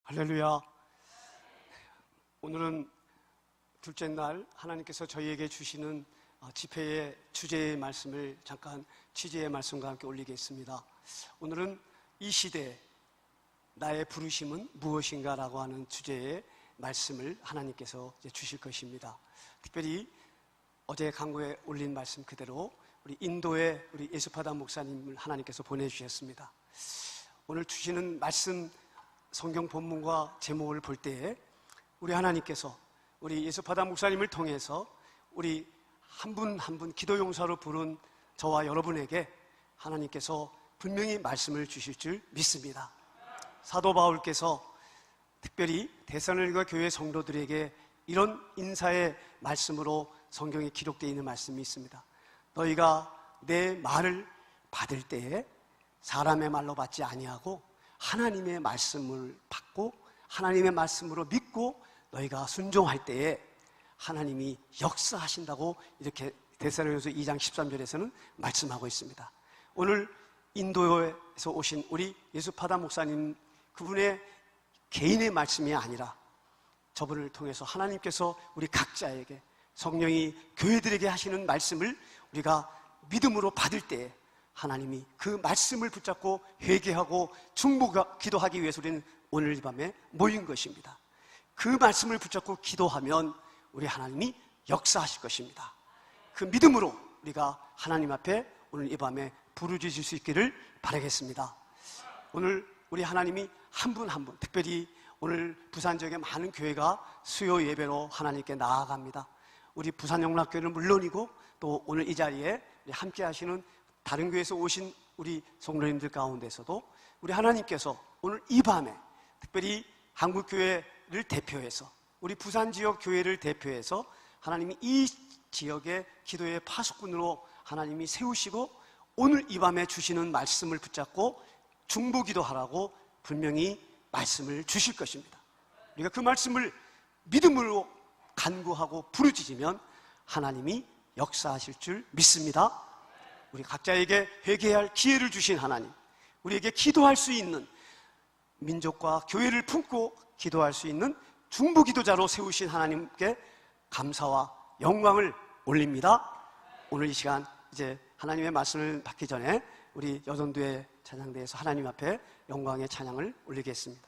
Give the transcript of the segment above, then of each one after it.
할렐루야. 오늘은 둘째 날 하나님께서 저희에게 주시는 집회의 주제의 말씀을 잠깐 취재의 말씀과 함께 올리겠습니다. 오늘은 이 시대 나의 부르심은 무엇인가 라고 하는 주제의 말씀을 하나님께서 주실 것입니다. 특별히 어제 강구에 올린 말씀 그대로 우리 인도의 우리 예수파다 목사님을 하나님께서 보내주셨습니다. 오늘 주시는 말씀 성경 본문과 제목을 볼 때에 우리 하나님께서 우리 예수파다 목사님을 통해서 우리 한 분 한 분 기도 용사로 부른 저와 여러분에게 하나님께서 분명히 말씀을 주실 줄 믿습니다. 사도 바울께서 특별히 데살로니가 교회 성도들에게 이런 인사의 말씀으로 성경에 기록되어 있는 말씀이 있습니다. 너희가 내 말을 받을 때에 사람의 말로 받지 아니하고 하나님의 말씀을 받고 하나님의 말씀으로 믿고 너희가 순종할 때에 하나님이 역사하신다고 이렇게 데살로니가서 2장 13절에서는 말씀하고 있습니다. 오늘 인도에서 오신 우리 예수파다 목사님 그분의 개인의 말씀이 아니라 저분을 통해서 하나님께서 우리 각자에게 성령이 교회들에게 하시는 말씀을 우리가 믿음으로 받을 때에 하나님이 그 말씀을 붙잡고 회개하고 기도하기 위해서 우리는 오늘 이 밤에 모인 것입니다. 그 말씀을 붙잡고 기도하면 우리 하나님이 역사하실 것입니다. 그 믿음으로 우리가 하나님 앞에 오늘 이 밤에 부르짖을 수 있기를 바라겠습니다. 오늘 우리 하나님이 한 분 한 분, 특별히 오늘 부산 지역의 많은 교회가 수요 예배로 하나님께 나아갑니다. 우리 부산영락교회는 물론이고 또 오늘 이 자리에 함께 하시는 다른 교회에서 오신 우리 성도님들 가운데서도 우리 하나님께서 오늘 이 밤에 특별히 한국교회를 대표해서 우리 부산 지역 교회를 대표해서 하나님이 이 지역의 기도의 파수꾼으로 하나님이 세우시고 오늘 이 밤에 주시는 말씀을 붙잡고 중보기도하라고 분명히 말씀을 주실 것입니다. 우리가 그 말씀을 믿음으로 간구하고 부르짖으면 하나님이 역사하실 줄 믿습니다. 우리 각자에게 회개해야 할 기회를 주신 하나님, 우리에게 기도할 수 있는 민족과 교회를 품고 기도할 수 있는 중보기도자로 세우신 하나님께 감사와 영광을 올립니다. 오늘 이 시간 이제 하나님의 말씀을 받기 전에 우리 여전도의 찬양대에서 하나님 앞에 영광의 찬양을 올리겠습니다.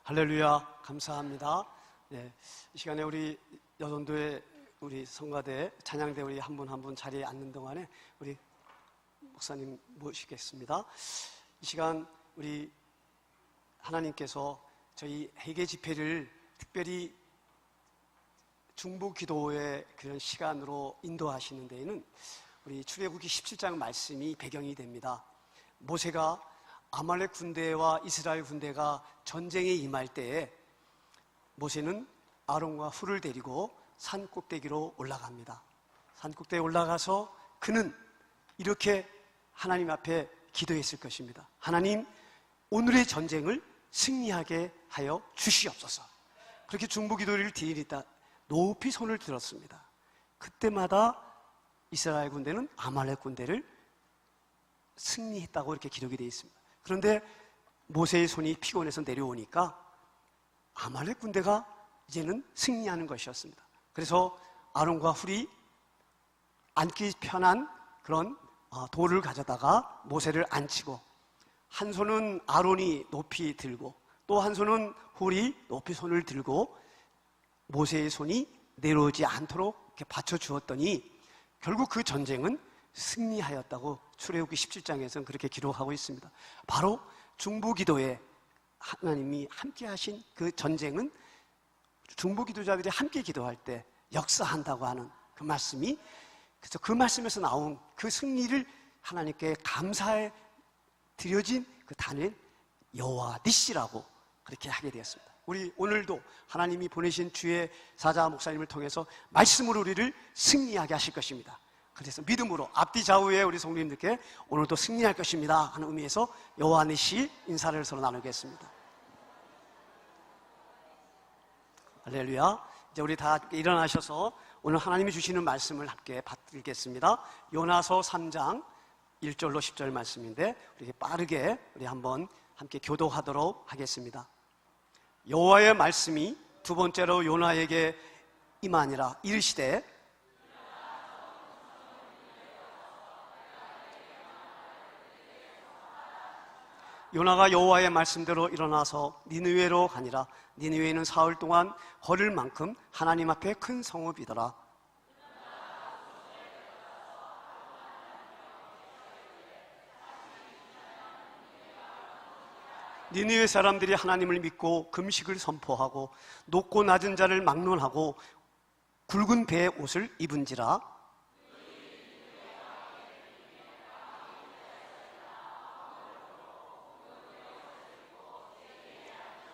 할렐루야, 감사합니다. 이 시간에 우리 여전도의 우리 성가대 찬양대 우리 한 분 한 분 자리에 앉는 동안에 우리 목사님 모시겠습니다. 이 시간 우리 하나님께서 저희 회개 집회를 특별히 중보 기도의 그런 시간으로 인도하시는 데에는 우리 출애굽기 17장 말씀이 배경이 됩니다. 모세가 아말렉 군대와 이스라엘 군대가 전쟁에 임할 때에 모세는 아론과 훌을 데리고 산 꼭대기로 올라갑니다. 산 꼭대기에 올라가서 그는 이렇게 하나님 앞에 기도했을 것입니다. 하나님, 오늘의 전쟁을 승리하게 하여 주시옵소서. 그렇게 중보 기도를 드리다 높이 손을 들었습니다. 그때마다 이스라엘 군대는 아말렉 군대를 승리했다고 이렇게 기록이 되어 있습니다. 그런데 모세의 손이 피곤해서 내려오니까 아말렉 군대가 이제는 승리하는 것이었습니다. 그래서 아론과 훌이 앉기 편한 그런 돌을 가져다가 모세를 앉히고, 한 손은 아론이 높이 들고 또 한 손은 훌이 높이 손을 들고 모세의 손이 내려오지 않도록 이렇게 받쳐주었더니 결국 그 전쟁은 승리하였다고 출애굽기 17장에서는 그렇게 기록하고 있습니다. 바로 중보기도에 하나님이 함께 하신 그 전쟁은 중보기도자들이 함께 기도할 때 역사한다고 하는 그 말씀이, 그래서 그 말씀에서 나온 그 승리를 하나님께 감사해 드려진 그 단을 여호와 니시라고 그렇게 하게 되었습니다. 우리 오늘도 하나님이 보내신 주의 사자 목사님을 통해서 말씀으로 우리를 승리하게 하실 것입니다. 그래서 믿음으로 앞뒤 좌우에 우리 성도님들께 오늘도 승리할 것입니다 하는 의미에서 여호와 니시 인사를 서로 나누겠습니다. 할렐루야. 이제 우리 다 일어나셔서 오늘 하나님이 주시는 말씀을 함께 받겠습니다. 요나서 3장 1절로 10절 말씀인데 우리 빠르게 우리 한번 함께 교도하도록 하겠습니다. 여호와의 말씀이 두 번째로 요나에게 임하니라. 이르시되 요나가 여호와의 말씀대로 일어나서 니느웨로 가니라. 니느웨는 사흘 동안 걸을 만큼 하나님 앞에 큰 성읍이더라. 니느웨 사람들이 하나님을 믿고 금식을 선포하고 높고 낮은 자를 막론하고 굵은 배의 옷을 입은지라.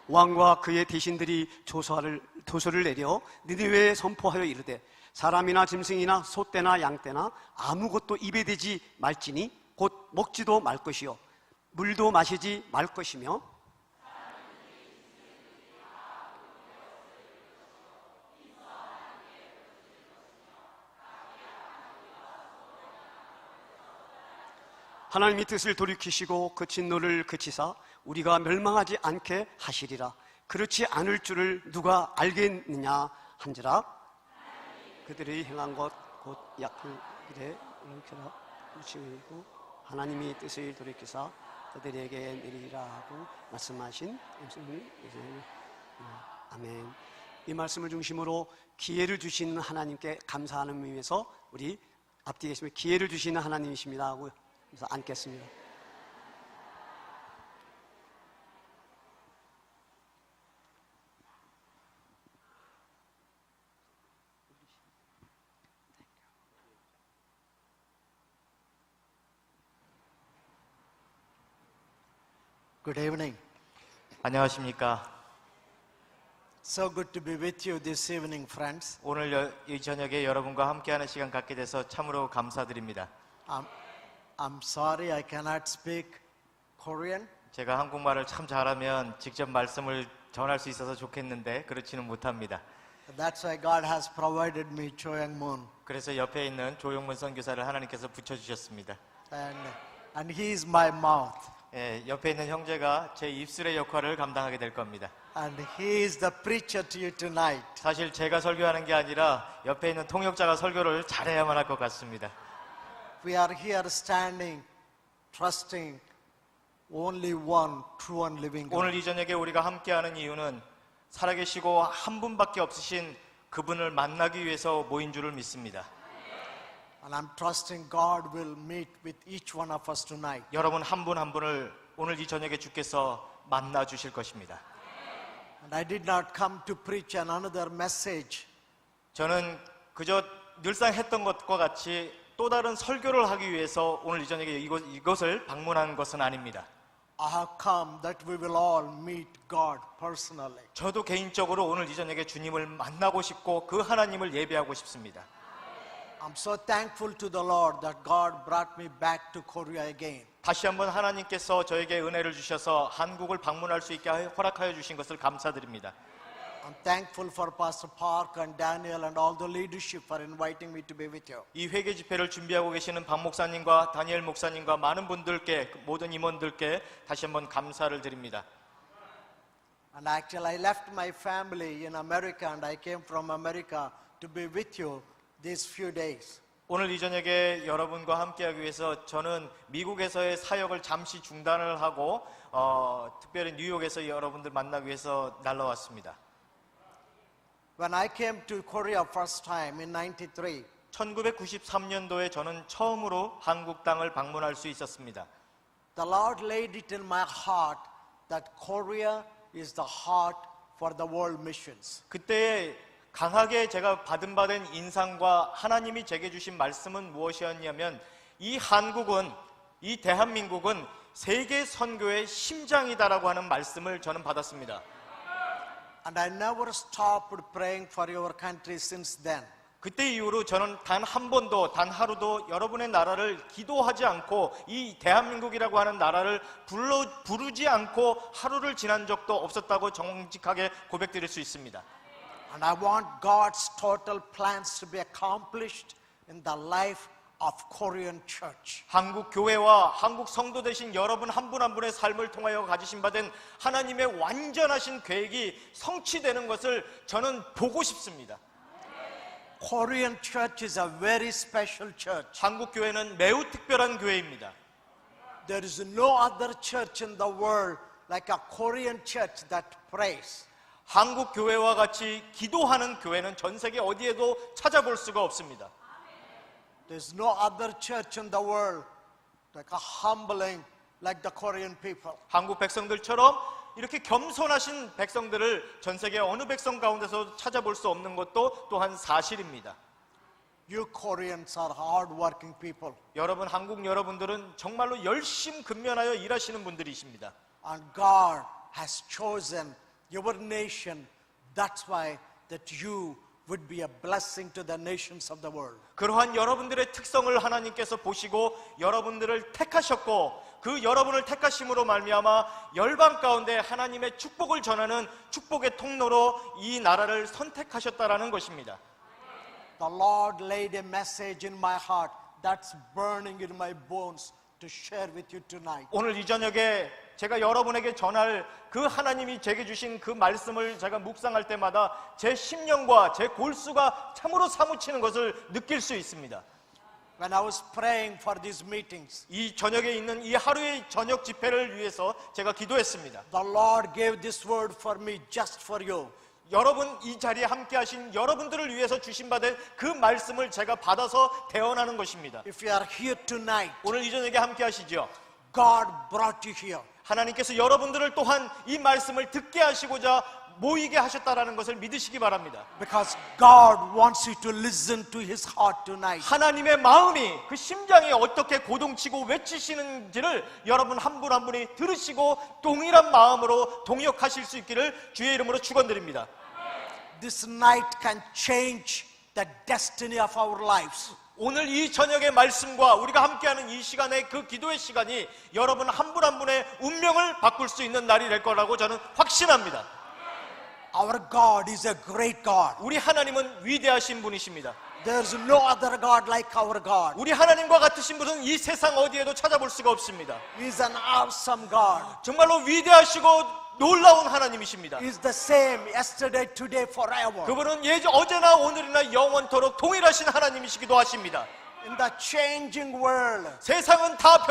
왕과 그의 대신들이 도서를 내려 니느웨에 선포하여 이르되 사람이나 짐승이나 소떼나 양떼나 아무것도 입에 대지 말지니 곧 먹지도 말 것이요 물도 마시지 말 것이며 하나님이 뜻을 돌이키시고 그 진노를 그치사 우리가 멸망하지 않게 하시리라. 그렇지 않을 줄을 누가 알겠느냐 한지라. 그들이 행한 것 곧 약한 일에 일으켜라 우치고 하나님이 뜻을 돌이키사 그들에게 내리라 하고 말씀하신 말씀을 아멘. 이 말씀을 중심으로 기회를 주시는 하나님께 감사하는 의미에서 우리 앞뒤에 계시면 기회를 주시는 하나님이십니다 하고 그래서 앉겠습니다. Good evening. 안녕하십니까. So good to be with you this evening, friends. 오늘 이 저녁에 여러분과 함께하는 시간 갖게 돼서 참으로 감사드립니다. I'm sorry I cannot speak Korean. 제가 한국말을 참 잘하면 직접 말씀을 전할 수 있어서 좋겠는데 그렇지는 못합니다. That's why God has provided me Cho Young Moon. 그래서 옆에 있는 조용문 선교사를 하나님께서 붙여주셨습니다. And he is my mouth. 예, 옆에 있는 형제가 제 입술의 역할을 감당하게 될 겁니다. And he is the preacher to you tonight. 사실 제가 설교하는 게 아니라 옆에 있는 통역자가 설교를 잘해야만 할 것 같습니다. We are here standing, trusting only one true and living God. 오늘 이 저녁에 우리가 함께하는 이유는 살아계시고 한 분밖에 없으신 그분을 만나기 위해서 모인 줄을 믿습니다. And I'm trusting God will meet with each one of us tonight. 여러분 한 분 한 분을 오늘 이 저녁에 주께서 만나 주실 것입니다. And I did not come to preach another message. 저는 그저 늘상 했던 것과 같이 또 다른 설교를 하기 위해서 오늘 이 저녁에 이것을 방문한 것은 아닙니다. I have come that we will all meet God personally. 저도 개인적으로 오늘 이 저녁에 주님을 만나고 싶고 그 하나님을 예배하고 싶습니다. I'm so thankful to the Lord that God brought me back to Korea again. 다시 한번 하나님께서 저에게 은혜를 주셔서 한국을 방문할 수 있게 허락하여 주신 것을 감사드립니다. I'm thankful for Pastor Park and Daniel and all the leadership for inviting me to be with you. 이 회개 집회를 준비하고 계시는 박 목사님과 다니엘 목사님과 많은 분들께 모든 임원들께 다시 한번 감사를 드립니다. And actually I left my family in America and I came from America to be with you these few days. 오늘 이 저녁에 여러분과 함께하기 위해서 저는 미국에서의 사역을 잠시 중단을 하고 특별히 뉴욕에서 여러분들 만나기 위해서 날라왔습니다. When I came to Korea first time in 93, 1993년도에 저는 처음으로 한국 땅을 방문할 수 있었습니다. the Lord laid it in my heart that Korea is the heart for the world missions. 그때에 강하게 제가 받은 인상과 하나님이 제게 주신 말씀은 무엇이었냐면 이 한국은, 이 대한민국은 세계 선교의 심장이다라고 하는 말씀을 저는 받았습니다. And I never stopped praying for your country since then. 그때 이후로 저는 단 한 번도, 단 하루도 여러분의 나라를 기도하지 않고 이 대한민국이라고 하는 나라를 부르지 않고 하루를 지난 적도 없었다고 정직하게 고백드릴 수 있습니다. And I want God's total plans to be accomplished in the life of Korean church. 한국 교회와 한국 성도 되신 여러분 한 분 한 분의 삶을 통하여 가지신 바된 하나님의 완전하신 계획이 성취되는 것을 저는 보고 싶습니다. Korean church is a very special church. 한국 교회는 매우 특별한 교회입니다. There is no other church in the world like a Korean church that prays. 한국 교회와 같이 기도하는 교회는 전 세계 어디에도 찾아볼 수가 없습니다. There's no other church in the world like a humbling like the Korean people. 한국 백성들처럼 이렇게 겸손하신 백성들을 전 세계 어느 백성 가운데서 찾아볼 수 없는 것도 또한 사실입니다. You Koreans are hard-working people. 여러분, 한국 여러분들은 정말로 열심근면하여 일하시는 분들이십니다. And God has chosen your nation. That's why that you would be a blessing to the nations of the world. 그러한 여러분들의 특성을 하나님께서 보시고 여러분들을 택하셨고 그 여러분을 택하심으로 말미암아 열방 가운데 하나님의 축복을 전하는 축복의 통로로 이 나라를 선택하셨다라는 것입니다. The Lord laid a message in my heart that's burning in my bones to share with you tonight. 오늘 이 저녁에 제가 여러분에게 전할 그 하나님이 제게 주신 그 말씀을 제가 묵상할 때마다 제 심령과 제 골수가 참으로 사무치는 것을 느낄 수 있습니다. When I was praying for these meetings, 이 저녁에 있는 이 하루의 저녁 집회를 위해서 제가 기도했습니다. the Lord gave this word for me just for you. 여러분, 이 자리에 함께 하신 여러분들을 위해서 주신 바된 그 말씀을 제가 받아서 대언하는 것입니다. If you are here tonight, 오늘 이 저녁에 함께 하시죠. God brought you here. 하나님께서 여러분들을 또한 이 말씀을 듣게 하시고자 모이게 하셨다라는 것을 믿으시기 바랍니다. Because God wants you to listen to His heart tonight. 하나님의 마음이 그 심장이 어떻게 고동치고 외치시는지를 여러분 한 분 한 분이 들으시고 동일한 마음으로 동역하실 수 있기를 주의 이름으로 축원드립니다. This night can change the destiny of our lives. 오늘 이 저녁의 말씀과 우리가 함께하는 이 시간의 그 기도의 시간이 여러분 한 분 한 분의 운명을 바꿀 수 있는 날이 될 거라고 저는 확신합니다. Our God is a great God. 우리 하나님은 위대하신 분이십니다. There's no other God like our God. 우리 하나님과 같으신 분은 이 세상 어디에도 찾아볼 수가 없습니다. He's an awesome God. 정말로 위대하시고 놀라운 하나님이십니다. He's the same yesterday, today, forever. 그분은 어제나 오늘이나 영원토록 동일하신 하나님이시기도 하십니다. In the changing world, 세상은 다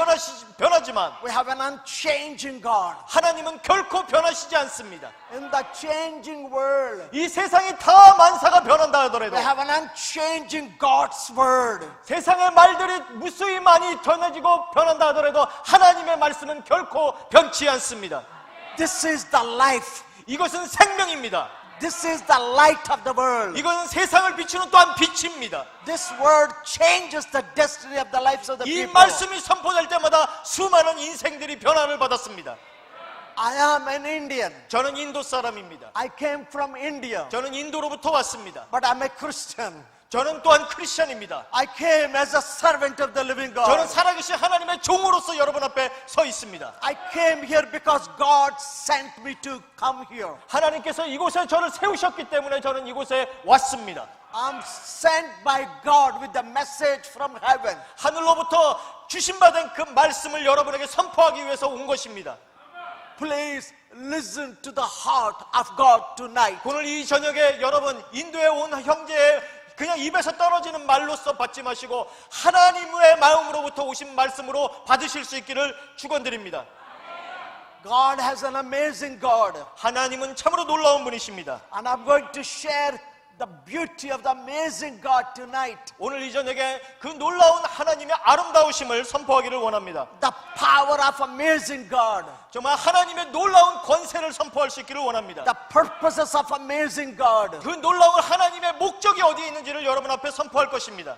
변하지만 we have an unchanging God. 하나님은 결코 변하시지 않습니다. In the changing world, 이 세상이 다 만사가 변한다 하더라도 we have an unchanging God's word. 세상의 말들이 무수히 많이 전해지고 변한다 하더라도 하나님의 말씀은 결코 변치 않습니다. This is the life. 이것은 생명입니다. This is the light of the world. 이것은 세상을 비추는 또한 빛입니다. This word changes the destiny of the lives of the 이 people. 말씀이 선포될 때마다 수많은 인생들이 변화를 받았습니다. I am an Indian. 저는 인도 사람입니다. I came from India, 저는 인도로부터 왔습니다. but I'm a Christian. 저는 또한 크리스천입니다. I came as a servant of the living God. 저는 살아계신 하나님의 종으로서 여러분 앞에 서 있습니다. I came here because God sent me to come here. 하나님께서 이곳에 저를 세우셨기 때문에 저는 이곳에 왔습니다. I'm sent by God with the message from heaven. 하늘로부터 주신받은 그 말씀을 여러분에게 선포하기 위해서 온 것입니다. Please listen to the heart of God tonight. 오늘 이 저녁에 여러분 인도에 온 형제의 그냥 입에서 떨어지는 말로써 받지 마시고 하나님의 마음으로부터 오신 말씀으로 받으실 수 있기를 축원드립니다. God has an amazing God. 하나님은 참으로 놀라운 분이십니다. And I'm going to share the beauty of the amazing God tonight. 오늘 이 저녁에 그 놀라운 하나님의 아름다우심을 선포하기를 원합니다. The power of amazing God. 정말 하나님의 놀라운 권세를 선포할 수 있기를 원합니다. The purposes of amazing God. 그 놀라운 하나님의 목적이 어디에 있는지를 여러분 앞에 선포할 것입니다.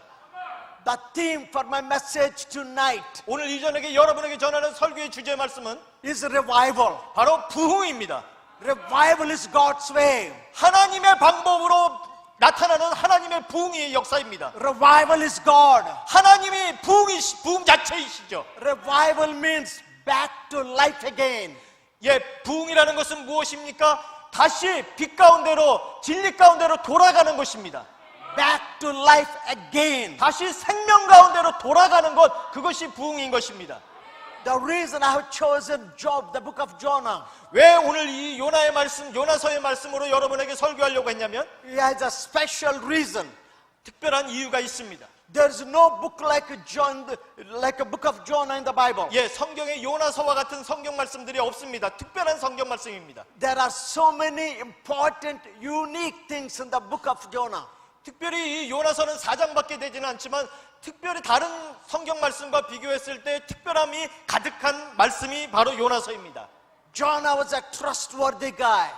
The theme for my message tonight 오늘 이 저녁에 여러분에게 전하는 설교의 주제 말씀은 is revival. 바로 부흥입니다. Revival is God's way. 하나님의 방법으로 나타나는 하나님의 부흥의 역사입니다. Revival is God. 하나님이 부흥 자체이시죠. Revival means back to life again. 예, 부흥이라는 것은 무엇입니까? 다시 빛 가운데로 진리 가운데로 돌아가는 것입니다. Back to life again. 다시 생명 가운데로 돌아가는 것, 그것이 부흥인 것입니다. The reason I have chosen Job, the book of Jonah, 왜 오늘 이 요나의 말씀, 요나서의 말씀으로 여러분에게 설교하려고 했냐면 it has a special reason. 특별한 이유가 있습니다. There's no book like a book of Jonah in the Bible. 예, 성경에 요나서와 같은 성경 말씀들이 없습니다. 특별한 성경 말씀입니다. There are so many important, unique things in the book of Jonah. 특별히 이 요나서는 4장밖에 되지는 않지만 특별히 다른 성경 말씀과 비교했을 때 특별함이 가득한 말씀이 바로 요나서입니다. Jonah was a trustworthy guy.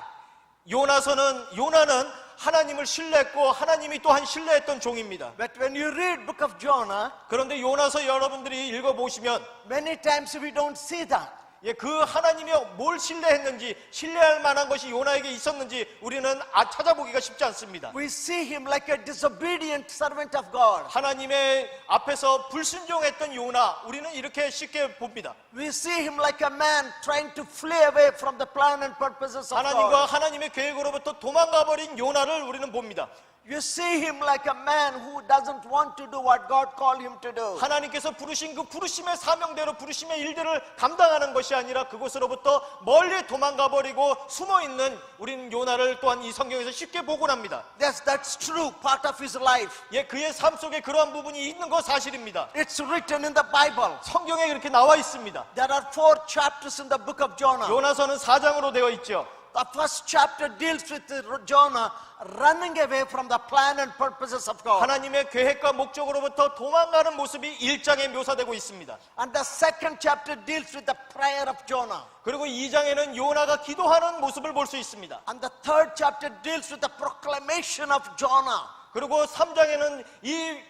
요나는 하나님을 신뢰했고 하나님이 또한 신뢰했던 종입니다. But when you read book of Jonah, 그런데 요나서 여러분들이 읽어보시면 many times we don't see that. 예, 그 하나님이 뭘 신뢰했는지 신뢰할 만한 것이 요나에게 있었는지 우리는 찾아보기가 쉽지 않습니다. We see him like a disobedient servant of God. 하나님의 앞에서 불순종했던 요나, 우리는 이렇게 쉽게 봅니다. We see him like a man trying to flee away from the plan and purposes of 하나님과 God. 하나님의 계획으로부터 도망가버린 요나를 우리는 봅니다. You see him like a man who doesn't want to do what God called him to do. 하나님께서 부르신 그 부르심의 사명대로 부르심의 일들을 감당하는 것이 아니라 그곳으로부터 멀리 도망가버리고 숨어있는 우리는 요나를 또한 이 성경에서 쉽게 보곤 합니다. Yes, that's true, part of his life. 예, 그의 삶 속에 그러한 부분이 있는 거 사실입니다. It's written in the Bible. 성경에 그렇게 나와 있습니다. There are 4 chapters in the book of Jonah. 요나서는 4장으로 되어 있죠. The first chapter deals with Jonah running away from the plan and purposes of God. 하나님의 계획과 목적으로부터 도망가는 모습이 1장에 묘사되고 있습니다. And the second chapter deals with the prayer of Jonah. 그리고 2장에는 요나가 기도하는 모습을 볼 수 있습니다. And the third chapter deals with the proclamation of Jonah. 그리고 3장에는 이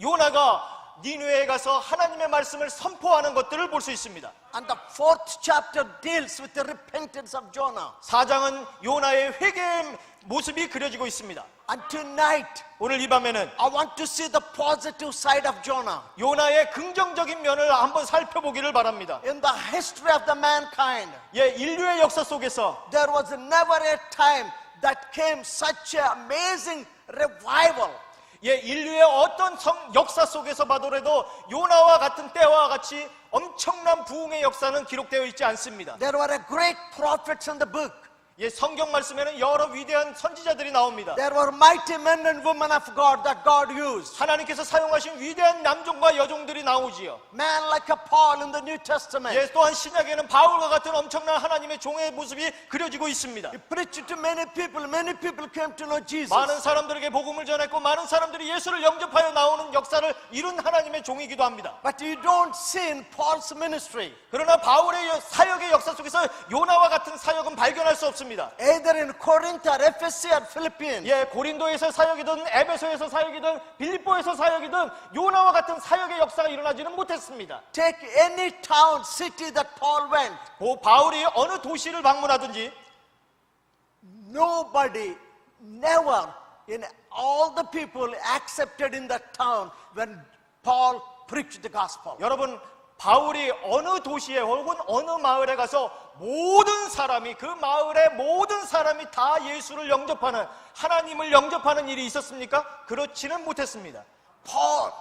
요나가 니느웨에 가서 하나님의 말씀을 선포하는 것들을 볼 수 있습니다. And the fourth chapter deals with the repentance of Jonah. 4장은 요나의 회개의 모습이 그려지고 있습니다. And tonight, 오늘 이 밤에는 I want to see the positive side of Jonah. 요나의 긍정적인 면을 한번 살펴보기를 바랍니다. In the history of the mankind, 예, 인류의 역사 속에서 there was never a time that came such an amazing revival. 예, 인류의 어떤 역사 속에서 봐도라도 요나와 같은 때와 같이 엄청난 부흥의 역사는 기록되어 있지 않습니다. There were great prophets in the book. 예, 성경 말씀에는 여러 위대한 선지자들이 나옵니다. There were mighty men and women of God that God used. 하나님께서 사용하신 위대한 남종과 여종들이 나오지요. Man like a Paul in the New Testament. 예, 또한 신약에는 바울과 같은 엄청난 하나님의 종의 모습이 그려지고 있습니다. He preached to many people. Many people came to know Jesus. 많은 사람들에게 복음을 전했고 많은 사람들이 예수를 영접하여 나오는 역사를 이룬 하나님의 종이기도 합니다. But you don't see in Paul's ministry, 그러나 바울의 사역의 역사 속에서 요나와 같은 사역은 발견할 수 없습니다. either in Corinth or Ephesus or Philippines. 예, 고린도에서 사역이든 에베소에서 사역이든 빌립보에서 사역이든 요나와 같은 사역의 역사가 일어나지는 못했습니다. Take any town, city that Paul went. 바울이 어느 도시를 방문하든지 Nobody, never in all the people accepted in that town when Paul preached the gospel. 여러분, 바울이 어느 도시에 혹은 어느 마을에 가서 모든 사람이, 그 마을의 모든 사람이 다 예수를 영접하는, 하나님을 영접하는 일이 있었습니까? 그렇지는 못했습니다. Paul,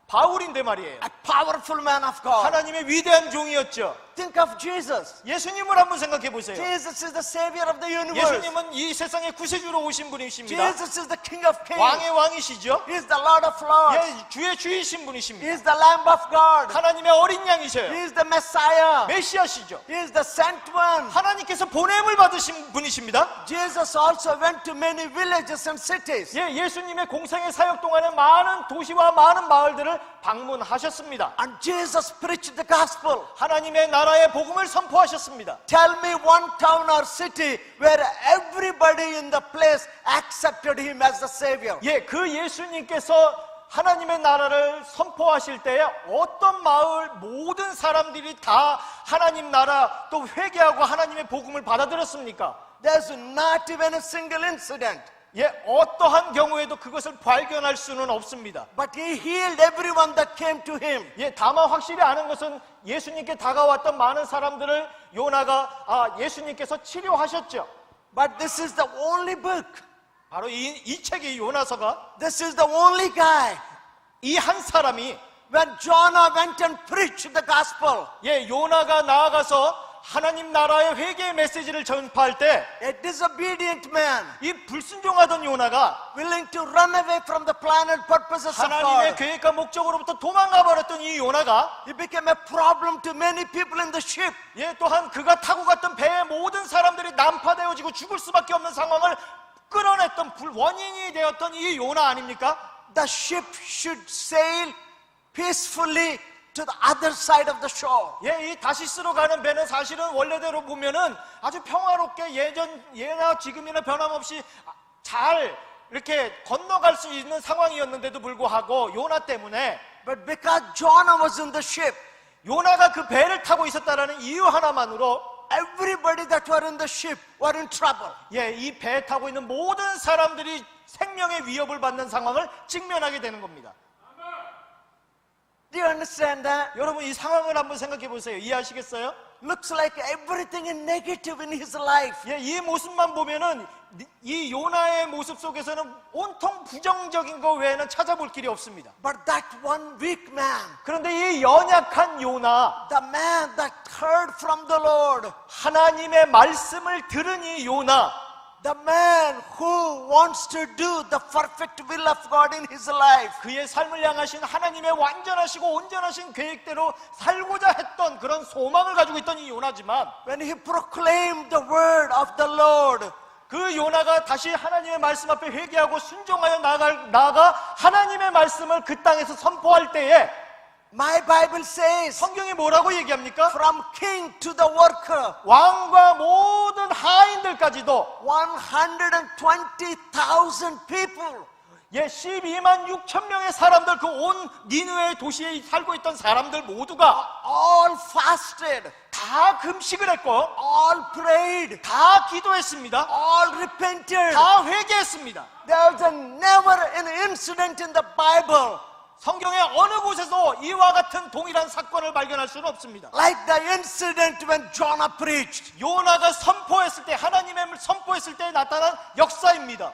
바울인데 말이에요. a powerful man of God. 하나님의 위대한 종이었죠. Think of Jesus. 예수님을 한번 생각해 보세요. Jesus is the savior of the universe. 예수님은 이 세상의 구세주로 오신 분이십니다. Jesus is the King of Kings. 왕의 왕이시죠. He is the Lord of Lords. 예, 주의 주이신 He 분이십니다. is the Lamb of God. 하나님의 어린 He 양이셔요. is the Messiah. 메시아시죠. He is the sent one. 하나님께서 보냄을 받으신 분이십니다. Jesus also went to many villages and cities. 예, 예수님의 공생의 사역 동안에 많은 도시와 많은 마을들을 방문하셨습니다. And Jesus preached the gospel. 하나님의 나라의 복음을 선포하셨습니다. Tell me one town or city where everybody in the place accepted him as the savior. 예, 그 예수님께서 하나님의 나라를 선포하실 때에 어떤 마을 모든 사람들이 다 하나님 나라 또 회개하고 하나님의 복음을 받아들였습니까? There's not even a single incident. 예, 어떠한 경우에도 그것을 발견할 수는 없습니다. But he healed everyone that came to him. 예, 다만 확실히 아는 것은 예수님께 다가왔던 많은 사람들을 요나가 예수님께서 치료하셨죠. But this is the only book. 바로 이 책이 요나서가 This is the only guy. 이 한 사람이 When Jonah went and preached the gospel, 예, 요나가 나아가서 하나님 나라의 회개의 메시지를 전파할 때 이 a disobedient man, 불순종하던 요나가 willing to run away from the plan and purposes of 하나님의 God, 계획과 목적으로부터 도망가 버렸던 이 요나가 he became a problem to many people in the ship. 예, 또한 그가 타고 갔던 배의 모든 사람들이 난파되어지고 죽을 수밖에 없는 상황을 끌어냈던 원인이 되었던 이 요나 아닙니까? The ship should sail peacefully to the other side of the shore. 예, 이 다시스로 가는 배는 사실은 원래대로 보면은 아주 평화롭게 예나 지금이나 변함없이 잘 이렇게 건너갈 수 있는 상황이었는데도 불구하고 요나 때문에 But because Jonah was in the ship, 요나가 그 배를 타고 있었다라는 이유 하나만으로 everybody that were in the ship were in trouble. 예, 이 배에 타고 있는 모든 사람들이 생명의 위협을 받는 상황을 직면하게 되는 겁니다. Do you understand that? 여러분 이 상황을 한번 생각해 보세요. 이해하시겠어요? Looks like everything is negative in his life. 예, 이 모습만 보면은 이 요나의 모습 속에서는 온통 부정적인 거 외에는 찾아볼 길이 없습니다. But that one weak man, 그런데 이 연약한 요나, the man that heard from the Lord, 하나님의 말씀을 들은 이 요나, the man who wants to do the perfect will of God in his life, 그의 삶을 향하신 하나님의 완전하시고 온전하신 계획대로 살고자 했던 그런 소망을 가지고 있던 이 요나지만 when he proclaimed the word of the Lord, 그 요나가 다시 하나님의 말씀 앞에 회개하고 순종하여 나아가 하나님의 말씀을 그 땅에서 선포할 때에 my Bible says, 성경이 뭐라고 얘기합니까? from king to the worker, 왕과 모든 하인들까지도 120,000 people, 예, 12만 6천 명의 사람들, 그 온 니느웨 도시에 살고 있던 사람들 모두가 all fasted, 다 금식을 했고 all prayed, 다 기도했습니다. all repented. 다 회개했습니다. There's never an incident in the Bible 성경의 어느 곳에서 이와 같은 동일한 사건을 발견할 수는 없습니다. like the incident when Jonah preached. 요나가 선포했을 때, 하나님의 선포했을 때 나타난 역사입니다.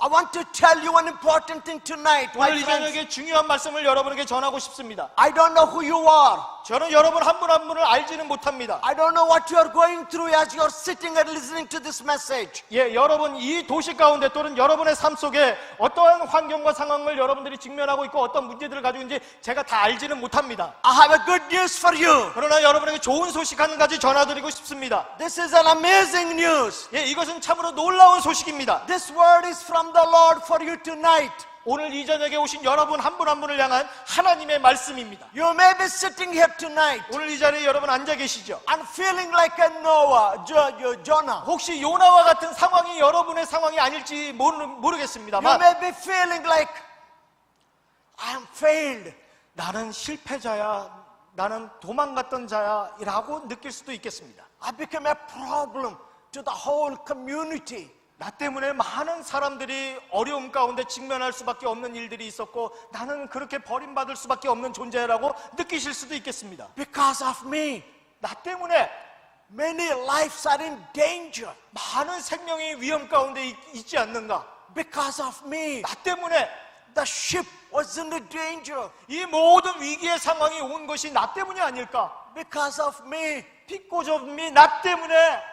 I want to tell you one important thing tonight, my 오늘 이 friends. 저녁에 중요한 말씀을 여러분에게 전하고 싶습니다. I don't know who you are. 저는 여러분 한 분 한 분을 알지는 못합니다. I don't know what you are going through as you are sitting and listening to this message. 예, 여러분 이 도시 가운데 또는 여러분의 삶 속에 어떠한 환경과 상황을 여러분들이 직면하고 있고 어떤 문제들을 가지고 있는지 제가 다 알지는 못합니다. I have a good news for you. 그러나 여러분에게 좋은 소식 한 가지 전해드리고 싶습니다. This is an amazing news. 예, 이것은 참으로 놀라운 소식입니다. This word is from the Lord for you tonight. 오늘 이 저녁에 오신 여러분 한 분 한 분을 향한 하나님의 말씀입니다. You may be sitting here tonight 오늘 이 자리에 여러분 앉아 계시죠? and feeling like a Noah, Jonah. 혹시 요나와 같은 상황이 여러분의 상황이 아닐지 You 모르겠습니다만 may be feeling like I am failed. 나는 실패자야, 나는 도망갔던 자야 라고 느낄 수도 있겠습니다. I became a problem to the whole community. 나 때문에 많은 사람들이 어려움 가운데 직면할 수밖에 없는 일들이 있었고 나는 그렇게 버림받을 수밖에 없는 존재라고 느끼실 수도 있겠습니다. Because of me, 나 때문에 many lives are in danger. 많은 생명이 위험 가운데 있지 않는가? Because of me, 나 때문에 the ship was in the danger. 이 모든 위기의 상황이 온 것이 나 때문이 아닐까? Because of me, Because of me, 나 때문에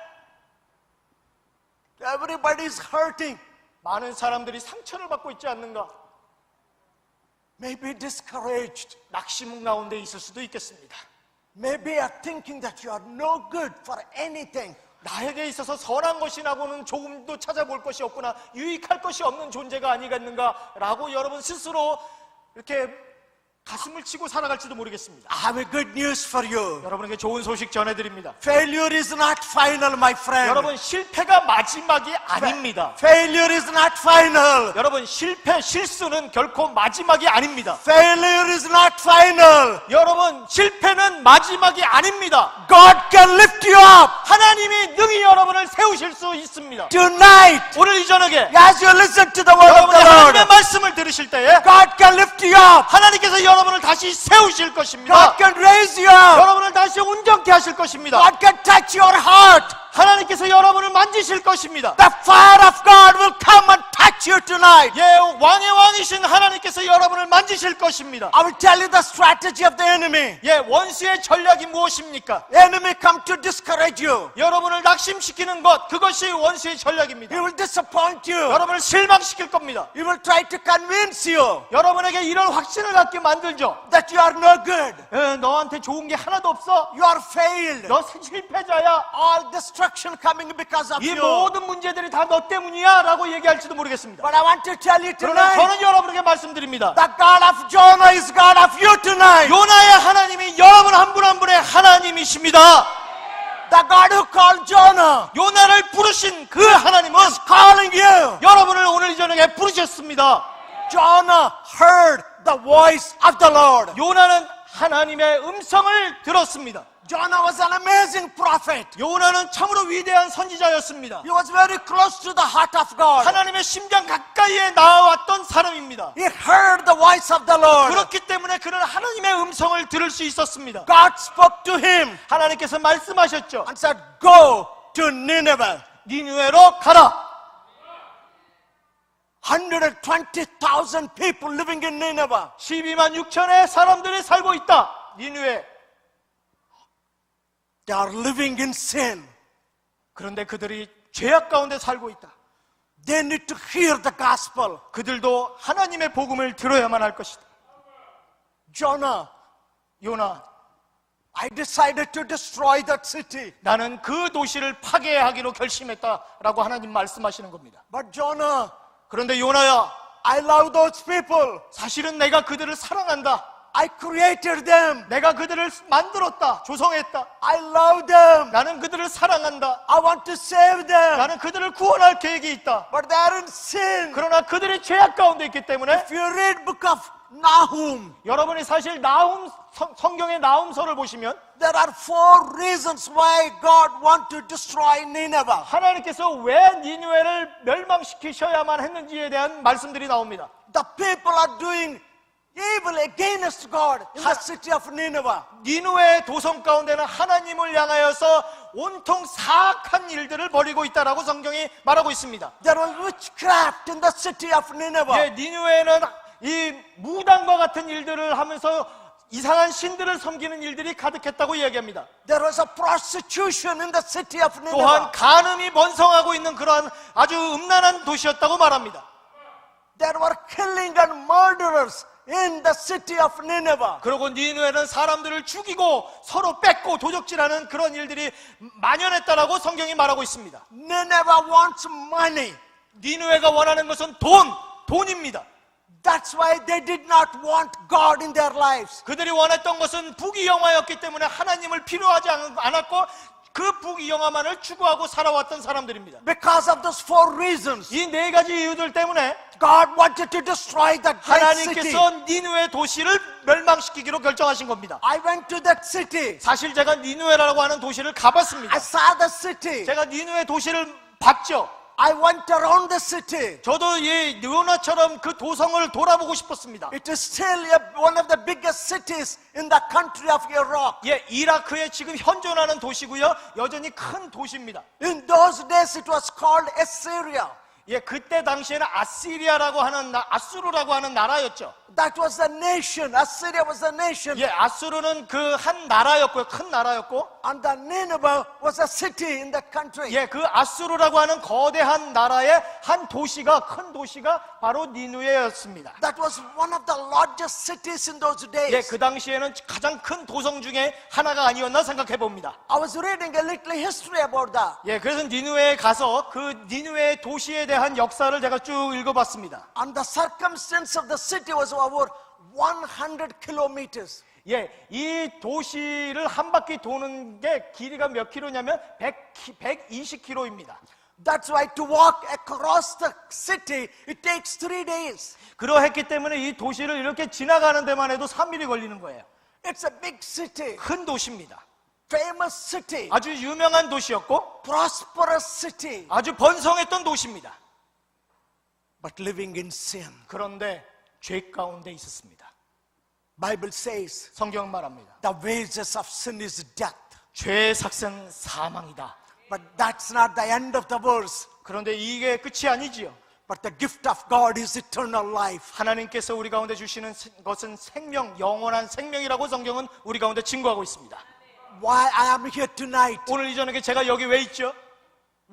everybody is hurting. 많은 사람들이 상처를 받고 있지 않는가? Maybe discouraged. 낙심 가운데 있을 수도 있겠습니다. Maybe are thinking that you are no good for anything. 나에게 있어서 선한 것이라고는 조금도 찾아볼 것이 없구나, 유익할 것이 없는 존재가 아니겠는가라고 여러분 스스로 이렇게 가슴을 치고 살아갈지도 모르겠습니다. I have a good news for you. 여러분에게 좋은 소식 전해드립니다. Failure is not final, my friend. 여러분 실패가 마지막이 아닙니다. Failure is not final. 여러분 실수는 결코 마지막이 아닙니다. Failure is not final. 여러분 실패는 마지막이 아닙니다. God can lift you up 하나님이 능히 여러분을 세우실 수 있습니다. tonight. 오늘 이 저녁에 As you listen to the word of 여러분이 the 하나님의 Lord, 말씀을 들으실 때에 God can lift you up. 하나님께서 여러분을 다시 세우실 것입니다. God can raise you up. 여러분을 다시 온전케 하실 것입니다. God can touch your heart. 하나님께서 여러분을 만지실 것입니다. The fire of God will come and touch you tonight. 예, 왕의 왕이신 하나님께서 여러분을 만지실 것입니다. I will tell you the strategy of the enemy. 예, 원수의 전략이 무엇입니까? Enemy come to discourage you. 여러분을 낙심시키는 것, 그것이 원수의 전략입니다. He will disappoint you. 여러분을 실망시킬 겁니다. He will try to convince you 여러분에게 이런 확신을 갖게 만들죠. that you are no good. 예, 너한테 좋은 게 하나도 없어. You are failed. 너 실패자야. All destruction coming because of 이 you. 모든 문제들이 다 너 때문이야 라고 얘기할지도 모르겠습니다. But I want to tell you 그러나 tonight, 저는 여러분에게 말씀드립니다. the God of Jonah is God of you tonight. 요나의 하나님이 여러분 한 분 한 분의 하나님이십니다. The God who called Jonah 요나를 부르신 그 하나님은 is calling you. 여러분을 오늘 이 저녁에 부르셨습니다. Jonah heard the voice of the Lord. 요나는 하나님의 음성을 들었습니다. Jonah was an amazing prophet. 요나는 참으로 위대한 선지자였습니다. He was very close to the heart of God. 하나님의 심장 가까이에 나왔던 사람입니다. He heard the voice of the Lord. 그렇기 때문에 그는 하나님의 음성을 들을 수 있었습니다. God spoke to him 하나님께서 말씀하셨죠. and said, go to Nineveh. 니느웨로 가라. 120,000 people living in Nineveh. 12만 6천의 사람들이 살고 있다. 니느웨. They are living in sin. 그런데 그들이 죄악 가운데 살고 있다. They need to hear the gospel. 그들도 하나님의 복음을 들어야만 할 것이다. Jonah, 요나, I decided to destroy that city. 나는 그 도시를 파괴하기로 결심했다라고 하나님 말씀하시는 겁니다. But Jonah, 그런데 요나야, I love those people. 사실은 내가 그들을 사랑한다. I created them. 내가 그들을 만들었다. 조성했다. I love them. 나는 그들을 사랑한다. I want to save them. 나는 그들을 구원할 계획이 있다. But they are in sin. 그러나 그들이 죄악 가운데 있기 때문에 If you read book of Nahum, 여러분이 사실 나훔 성경의 나훔서를 보시면 there are 4 reasons why God want to destroy Nineveh. 하나님께서 왜 니느웨를 멸망시키셔야만 했는지에 대한 말씀들이 나옵니다. The people are doing evil against God in the city of Nineveh. 니느웨의 도성 가운데는 하나님을 향하여서 온통 사악한 일들을 벌이고 있다라고 성경이 말하고 있습니다. There was witchcraft in the city of Nineveh. 예, 니느웨는 이 무당과 같은 일들을 하면서 이상한 신들을 섬기는 일들이 가득했다고 이야기합니다. There was a prostitution in the city of Nineveh. 또한 간음이 번성하고 있는 그러한 아주 음란한 도시였다고 말합니다. There were killing and murderers in the city of Nineveh. 그리고 니느웨는 사람들을 죽이고 서로 뺏고 도적질하는 그런 일들이 만연했다라고 성경이 말하고 있습니다. Nineveh wants money. 니느웨가 원하는 것은 돈입니다. That's why they did not want God in their lives. 그들이 원했던 것은 부귀영화였기 때문에 하나님을 필요하지 않았고 그 부귀영화만을 추구하고 살아왔던 사람들입니다. Because of those four reasons, 이 네 가지 이유들 때문에 God wanted to destroy that great city. 하나님께서 니느웨 도시를 멸망시키기로 결정하신 겁니다. I went to that city. 사실 제가 니느웨라고 하는 도시를 가봤습니다. I saw the city. 제가 니느웨 도시를 봤죠. I went around the city. 저도 이 요나처럼 그 도성을 돌아보고 싶었습니다. It is still one of the biggest cities in the country of Iraq. 예, 이라크에 지금 현존하는 도시고요. 여전히 큰 도시입니다. In those days it was called Assyria. 예, 그때 당시에는 아시리아라고 하는 아수르라고 하는 나라였죠. That was the nation. Assyria was the nation. 예, 아수르는 그 한 나라였고요. 큰 나라였고. And the Nineveh was a city in the country. 예, 그 아수르라고 하는 거대한 나라의 한 도시가 큰 도시가 바로 니느웨였습니다. That was one of the largest cities in those days. 예, 그 당시에는 가장 큰 도성 중에 하나가 아니었나 생각해 봅니다. I was reading a little history about that. 예, 그래서 니느웨에 가서 그 니느웨 도시에 대한 역사를 제가 쭉 읽어봤습니다. And the circumference of the city was over 100 kilometers. 예, 이 도시를 한 바퀴 도는 게 길이가 몇 킬로냐면 120킬로입니다. That's why to walk across the city, it takes 3 days. 그러했기 때문에 이 도시를 이렇게 지나가는 데만 해도 3일이 걸리는 거예요. It's a big city, 큰 도시입니다. famous city, 아주 유명한 도시였고 prosperous city, 아주 번성했던 도시입니다. but living in sin. 그런데 죄 가운데 있었습니다. Bible says 성경 말합니다. the wages of sin is death. 죄의 삭은 사망이다. But that's not the end of the verse. 그런데 이게 끝이 아니지요. But the gift of God is eternal life. 하나님께서 우리 가운데 주시는 것은 생명, 영원한 생명이라고 성경은 우리 가운데 증거하고 있습니다. Why I am here tonight? 오늘 이 저녁에 제가 여기 왜 있죠?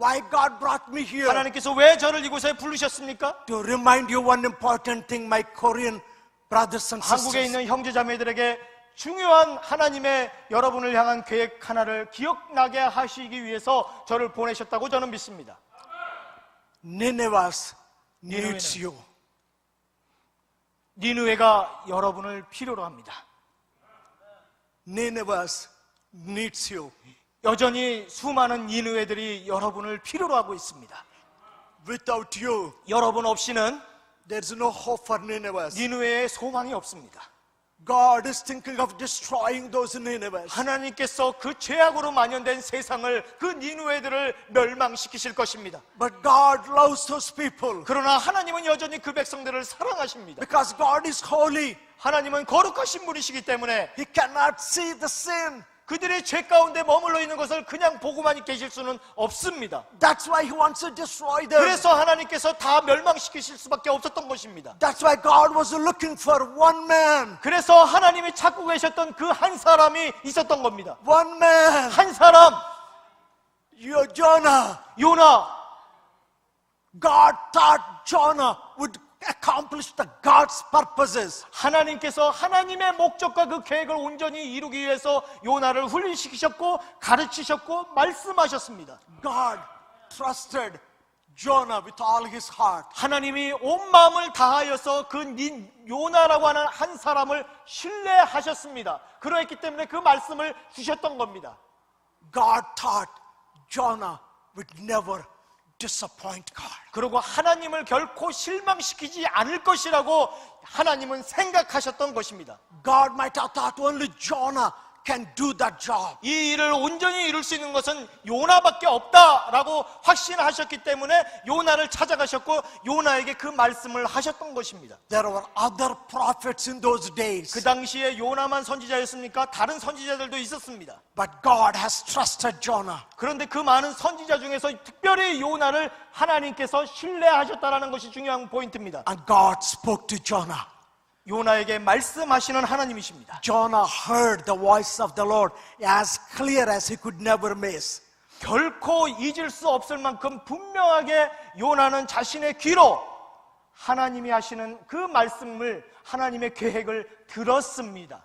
Why God brought me here? 하나님께서 왜 저를 이곳에 부르셨습니까? To remind you one important thing, my Korean brothers and 한국에 sisters. 있는 형제자매들에게 중요한 하나님의 여러분을 향한 계획 하나를 기억나게 하시기 위해서 저를 보내셨다고 저는 믿습니다. Nineveh needs you. 니느웨가 여러분을 필요로 합니다. Nineveh needs you. 여전히 수많은 니느웨들이 여러분을 필요로 하고 있습니다. Without you, 여러분 없이는 there's no hope for Nineveh. 니느웨에 소망이 없습니다. God is thinking of destroying those Nineveh. 하나님께서 그 죄악으로 만연된 세상을 그 니느웨들을 멸망시키실 것입니다. But God loves those people 그러나 하나님은 여전히 그 백성들을 사랑하십니다. because God is holy. 하나님은 거룩하신 분이시기 때문에 He cannot see the sin. 그들의 죄 가운데 머물러 있는 것을 그냥 보고만 계실 수는 없습니다. That's why He wants to destroy them. 그래서 하나님께서 다 멸망시키실 수밖에 없었던 것입니다. That's why God was looking for one man. 그래서 하나님이 찾고 계셨던 그 한 사람이 있었던 겁니다. One man. 한 사람, You're Jonah. 요나. God thought Jonah would accomplish the God's purposes. 하나님께서 하나님의 목적과 그 계획을 온전히 이루기 위해서 요나를 훈련시키셨고 가르치셨고 말씀하셨습니다. God trusted Jonah with all his heart. 하나님이 온 마음을 다하여서 그 요나라고 하는 한 사람을 신뢰하셨습니다. 그러했기 때문에 그 말씀을 주셨던 겁니다. God thought Jonah would never disappoint God. 그리고 하나님을 결코 실망시키지 않을 것이라고 하나님은 생각하셨던 것입니다. God might have thought only Jonah can do that job. 이 일을 온전히 이룰 수 있는 것은 요나밖에 없다라고 확신하셨기 때문에 요나를 찾아가셨고 요나에게 그 말씀을 하셨던 것입니다. There were other prophets in those days. 그 당시에 요나만 선지자였습니까? 다른 선지자들도 있었습니다. But God has trusted Jonah. 그런데 그 많은 선지자 중에서 특별히 요나를 하나님께서 신뢰하셨다라는 것이 중요한 포인트입니다. And God spoke to Jonah. 요나에게 말씀하시는 하나님이십니다. Jonah heard the voice of the Lord as clear as he could never miss. 결코 잊을 수 없을 만큼 분명하게 요나는 자신의 귀로 하나님이 하시는 그 말씀을, 하나님의 계획을 들었습니다.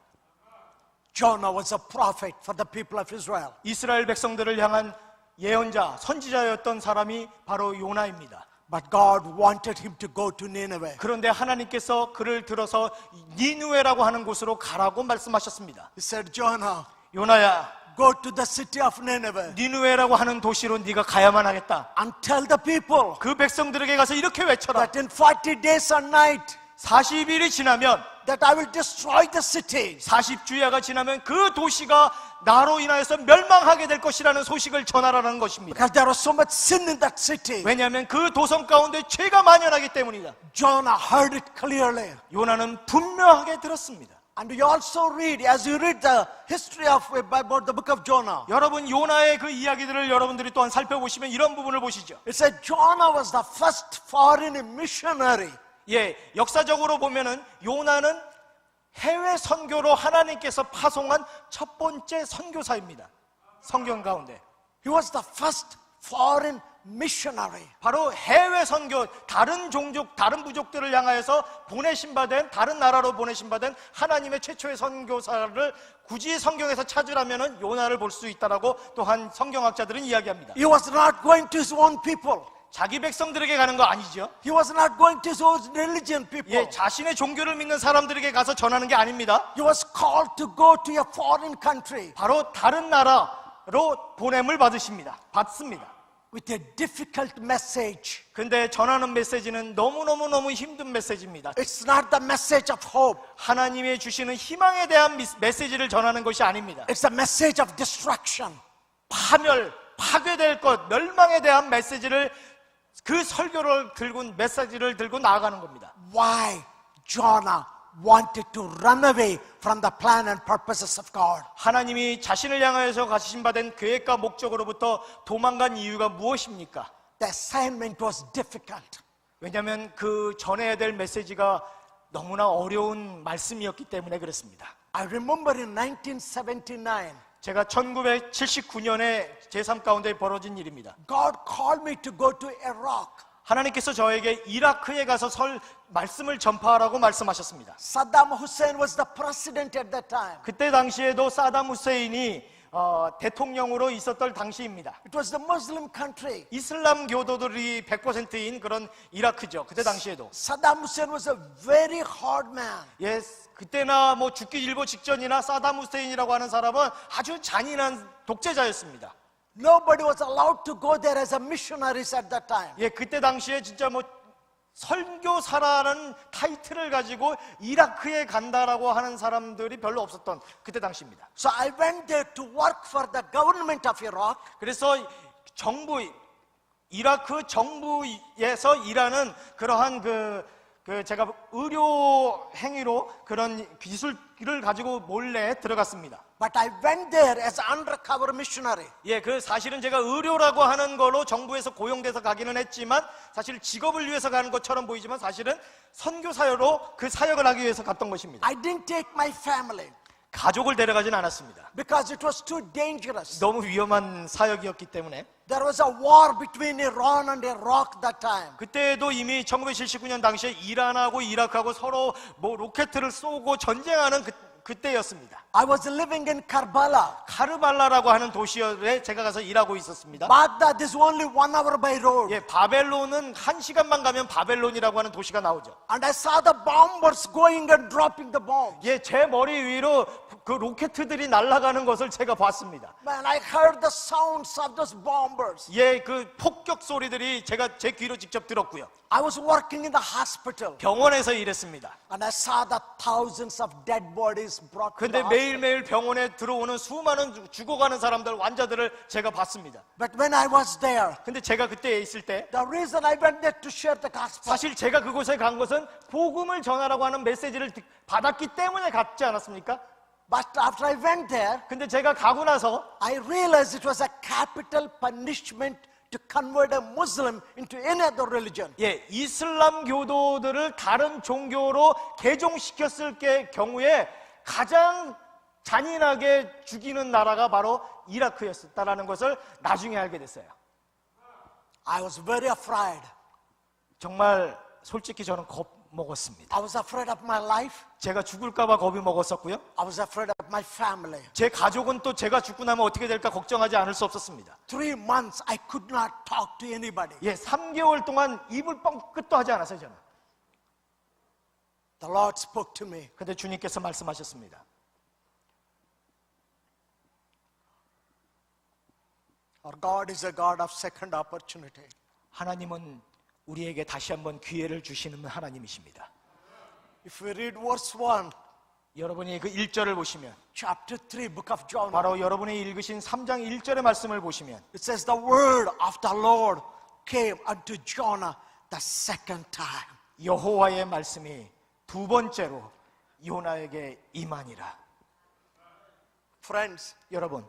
Jonah was a prophet for the people of Israel. 이스라엘 백성들을 향한 예언자, 선지자였던 사람이 바로 요나입니다. But God wanted him to go to Nineveh. 그런데 하나님께서 그를 들어서 니누에라고 하는 곳으로 가라고 말씀하셨습니다. He said, Jonah, 요나야, go to the city of Nineveh 니누에라고 하는 도시로 네가 가야만 하겠다. and tell the people 그 백성들에게 가서 이렇게 외쳐라. that in 40 days and night 40일이 지나면, that I will destroy the city. 40주야가 지나면 그 도시가 나로 인하여서 멸망하게 될 것이라는 소식을 전하라는 것입니다. Because there was so much sin in that city. 왜냐하면 그 도성 가운데 죄가 만연하기 때문이다. Jonah heard it clearly. 요나는 분명하게 들었습니다. And you also read, as you read the history of about the book of Jonah, 여러분, 요나의 그 이야기들을 여러분들이 또한 살펴보시면 이런 부분을 보시죠. it said Jonah was the first foreign missionary. 예, 역사적으로 보면은 요나는 해외 선교로 하나님께서 파송한 첫 번째 선교사입니다. 성경 가운데. He was the first foreign missionary. 바로 해외 선교, 다른 종족, 다른 부족들을 향하여서 보내신 바된, 다른 나라로 보내신 바된 하나님의 최초의 선교사를 굳이 성경에서 찾으라면은 요나를 볼 수 있다라고 또한 성경학자들은 이야기합니다. He was not going to his own people. 자기 백성들에게 가는 거 아니죠. He was not going to his own religion people. 예, 자신의 종교를 믿는 사람들에게 가서 전하는 게 아닙니다. He was called to go to a foreign country 바로 다른 나라로 보냄을 받습니다. with a difficult message. 근데 전하는 메시지는 너무 힘든 메시지입니다. It's not the message of hope. 하나님의 주시는 희망에 대한 메시지를 전하는 것이 아닙니다. It's a message of destruction. 파괴될 것, 멸망에 대한 메시지를, 그 설교를 들고, 메시지를 들고 나아가는 겁니다. Why Jonah wanted to run away from the plan and purposes of God. 하나님이 자신을 향하여서 가지신 바된 계획과 목적으로부터 도망간 이유가 무엇입니까? The assignment was difficult. 왜냐하면 그 전해야 될 메시지가 너무나 어려운 말씀이었기 때문에 그렇습니다. I remember in 1979, 제가 1979년에 제3 가운데 벌어진 일입니다. God called me to go to Iraq. 하나님께서 저에게 이라크에 가서 말씀을 전파하라고 말씀하셨습니다. Saddam Hussein was the president at that time. 그때 당시에도 사담 후세인이 대통령으로 있었던 당시입니다. It was the Muslim country. 이슬람 교도들이 100%인 그런 이라크죠. 그때 당시에도. Saddam Hussein was a very hard man. 예, 그때나 뭐 죽기 일보 직전이나 사담 후세인이라고 하는 사람은 아주 잔인한 독재자였습니다. Nobody was allowed to go there as a missionaries at that time. 예, 그때 당시에 진짜 뭐 선교사라는 타이틀을 가지고 이라크에 간다라고 하는 사람들이 별로 없었던 그때 당시입니다. So I went there to work for the government of Iraq. 그래서 이라크 정부에서 일하는 그러한 제가 의료 행위로 그런 기술을 가지고 몰래 들어갔습니다. But I went there as an undercover missionary. 예, 사실은 제가 의료라고 하는 걸로 정부에서 고용돼서 가기는 했지만 사실 직업을 위해서 가는 것처럼 보이지만 사실은 선교사로 그 사역을 하기 위해서 갔던 것입니다. I didn't take my family 가족을 데려가진 않았습니다. because it was too dangerous. 너무 위험한 사역이었기 때문에. There was a war between Iran and Iraq that time. 그때도 이미 1979년 당시에 이란하고 이라크하고 서로 뭐 로켓을 쏘고 전쟁하는 그때였습니다. I was living in Karbala. 카르발라라고 하는 도시에 제가 가서 일하고 있었습니다. Baghdad is only 1 hour by road. 예, 바벨론은 1시간만 가면 바벨론이라고 하는 도시가 나오죠. And I saw the bombers going and dropping the bombs. 예, 제 머리 위로 그 로켓들이 날아가는 것을 제가 봤습니다. Man, I heard the sounds of those bombers. 예, 그 폭격 소리들이 제가 제 귀로 직접 들었고요. I was working in the hospital. 병원에서 일했습니다. And I saw the thousands of dead bodies brought to the 근데 hospital. 매일매일 병원에 들어오는 수많은 죽어가는 사람들, 환자들을 제가 봤습니다. But when I was there, 근데 제가 그때 있을 때 the reason I went there to share the gospel, 사실 제가 그곳에 간 것은 복음을 전하라고 하는 메시지를 받았기 때문에 갔지 않았습니까? but after I went there, 근데 제가 가고 나서 I realized it was a capital punishment to convert a Muslim into any other religion. 예, 이슬람 교도들을 다른 종교로 개종시켰을 경우에 가장 잔인하게 죽이는 나라가 바로 이라크였다라는 것을 나중에 알게 됐어요. I was very afraid. 정말 솔직히 저는 겁먹었습니다. I was afraid of my life. 제가 죽을까봐 겁이 먹었었고요. I was afraid of my family. 제 가족은 또 제가 죽고 나면 어떻게 될까 걱정하지 않을 수 없었습니다. 3 months I could not talk to anybody. 예, 3개월 동안 입을 뻥끗도 하지 않았어요, 저는. The Lord spoke to me. 근데 주님께서 말씀하셨습니다. Our God is a God of second opportunity. 하나님은 우리에게 다시 한번 기회를 주시는 하나님이십니다. If we read verse 1, 여러분이 그 1절을 보시면, chapter 3, book of Jonah, 바로 여러분이 읽으신 3장 1절의 말씀을 보시면, it says, the word of the Lord came unto Jonah the second time. 여호와의 말씀이 두 번째로 요나에게 임하니라. Friends, 여러분,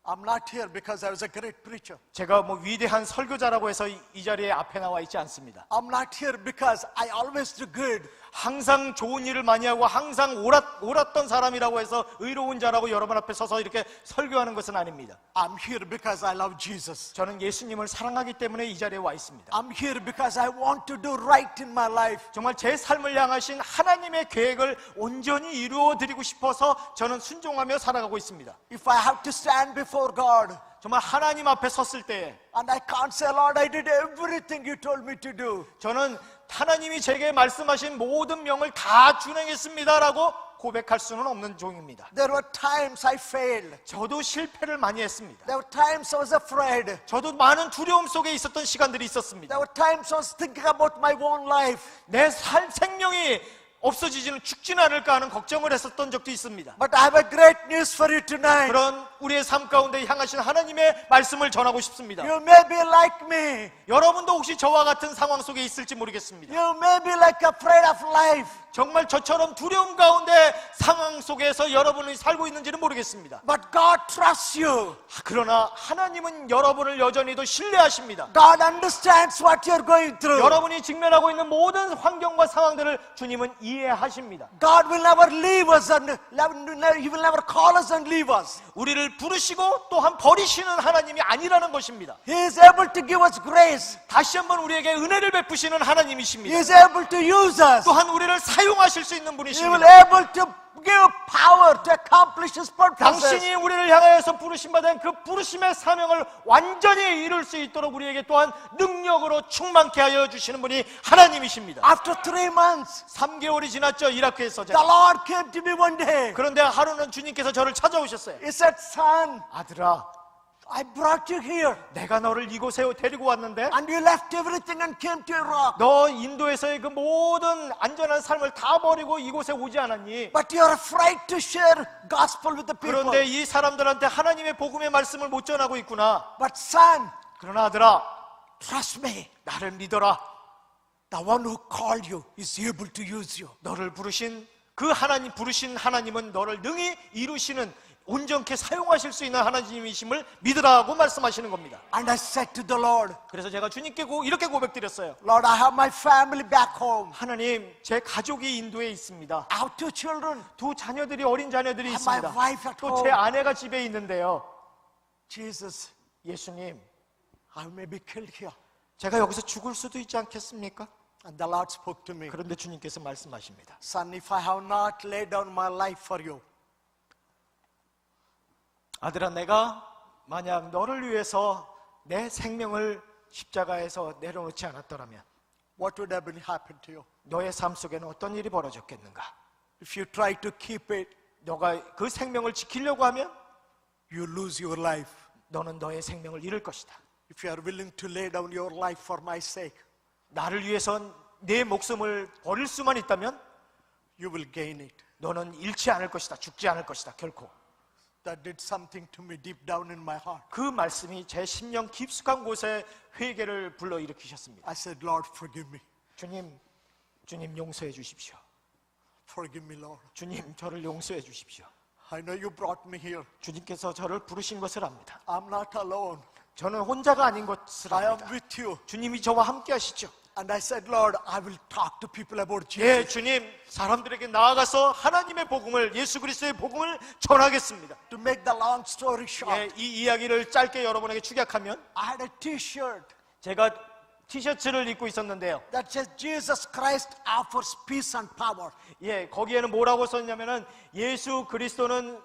I'm not here because I was a great preacher. 제가 뭐 위대한 설교자라고 해서 이 자리에 앞에 나와 있지 않습니다. I'm not here because I always do good. 항상 좋은 일을 많이 하고 항상 옳았던 사람이라고 해서 의로운 자라고 여러분 앞에 서서 이렇게 설교하는 것은 아닙니다. I'm here because I love Jesus. 저는 예수님을 사랑하기 때문에 이 자리에 와 있습니다. I'm here because I want to do right in my life. 정말 제 삶을 향하신 하나님의 계획을 온전히 이루어 드리고 싶어서 저는 순종하며 살아가고 있습니다. If I have to stand before God 정말 하나님 앞에 섰을 때 and I can't say, Lord, I did everything you told me to do. 저는 하나님이 제게 말씀하신 모든 명을 다 준행했습니다라고 고백할 수는 없는 종입니다. There were times I failed. 저도 실패를 많이 했습니다. There were times I was afraid. 저도 많은 두려움 속에 있었던 시간들이 있었습니다. There were times I was thinking about my own life. 내 생명이 없어지지는 죽지는 않을까 하는 걱정을 했었던 적도 있습니다. But I have a great news for you tonight. 그런 우리의 삶 가운데 향하신 하나님의 말씀을 전하고 싶습니다. You may be like me. 여러분도 혹시 저와 같은 상황 속에 있을지 모르겠습니다. You may be like afraid of life. 정말 저처럼 두려움 가운데 상황 속에서 여러분이 살고 있는지는 모르겠습니다. But God trusts you. 그러나 하나님은 여러분을 여전히도 신뢰하십니다. God understands what you're going through. 여러분이 직면하고 있는 모든 환경과 상황들을 주님은 이해하십니다. God will never leave us and He will never call us and leave us. 우리를 부르시고 또한 버리시는 하나님이 아니라는 것입니다. He is able to give us grace. 다시 한번 우리에게 은혜를 베푸시는 He 하나님이십니다. is able to use us. 또한 우리를 사용하실 수 있는 He will 분이십니다. able to give power to accomplish His purposes. 당신이 우리를 향하여서 부르심받은 그 부르심의 사명을 완전히 이룰 수 있도록 우리에게 또한 능력으로 충만케 하여 주시는 분이 하나님이십니다. After 3 months, 3개월이 지났죠, 이라크에서. the Lord came to me one day. 그런데 하루는 주님께서 저를 찾아오셨어요. He said, son, 아들아, I brought you here. 내가 너를 이곳에 데리고 왔는데 And you left everything and came to Iraq. 너 인도에서의 그 모든 안전한 삶을 다 버리고 이곳에 오지 않았니? But you're afraid to share gospel with the people. 그런데 이 사람들한테 하나님의 복음의 말씀을 못 전하고 있구나. But son, 그러나 아들아, trust me. 나를 믿어라. The one who called you is able to use you. 너를 부르신 하나님은 너를 능히 이루시는 온전케 사용하실 수 있는 하나님이심을 믿으라고 말씀하시는 겁니다. And I said to the Lord, 그래서 제가 주님께 이렇게 고백드렸어요. Lord, I have my family back home. 하나님, 제 가족이 인도에 있습니다. I have 2 children. 어린 자녀들이 And my 있습니다. wife at 또 제 home. 아내가 집에 있는데요. Jesus, 예수님, I may be killed here. 제가 여기서 죽을 수도 있지 않겠습니까? And the Lord spoke to me. 그런데 주님께서 말씀하십니다. Son, if I have not laid down my life for you, 아들아, 내가 만약 너를 위해서 내 생명을 십자가에서 내려놓지 않았더라면 what would have been happened to you? 너의 삶 속에는 어떤 일이 벌어졌겠는가? If you try to keep it, 너가 그 생명을 지키려고 하면 you lose your life. 너는 너의 생명을 잃을 것이다. If you are willing to lay down your life for my sake, 나를 위해서 내 목숨을 버릴 수만 있다면 you will gain it. 너는 잃지 않을 것이다. 죽지 않을 것이다. 결코. That did something to me deep down in my heart. 그 말씀이 제 심령 깊숙한 곳에 회개를 불러일으키셨습니다. I said, Lord, forgive me. 주님 용서해 주십시오. Forgive me, Lord. 주님, 저를 용서해 주십시오. I know you brought me here. 주님께서 저를 부르신 것을 압니다. I'm not alone. 저는 혼자가 아닌 것을 I am 압니다. with you. 주님이 저와 함께 하시죠. And I said, Lord, I will talk to people about 예, Jesus 주님, 사람들에게 나아가서 하나님의 복음을, 예수 그리스도의 복음을 전하겠습니다. to make the long story short. 예, 이 이야기를 짧게 여러분에게 축약하면 I had a t-shirt 제가 티셔츠를 입고 있었는데요. that says Jesus Christ offers peace and power. 예, 거기에는 뭐라고 썼냐면은 예수 그리스도는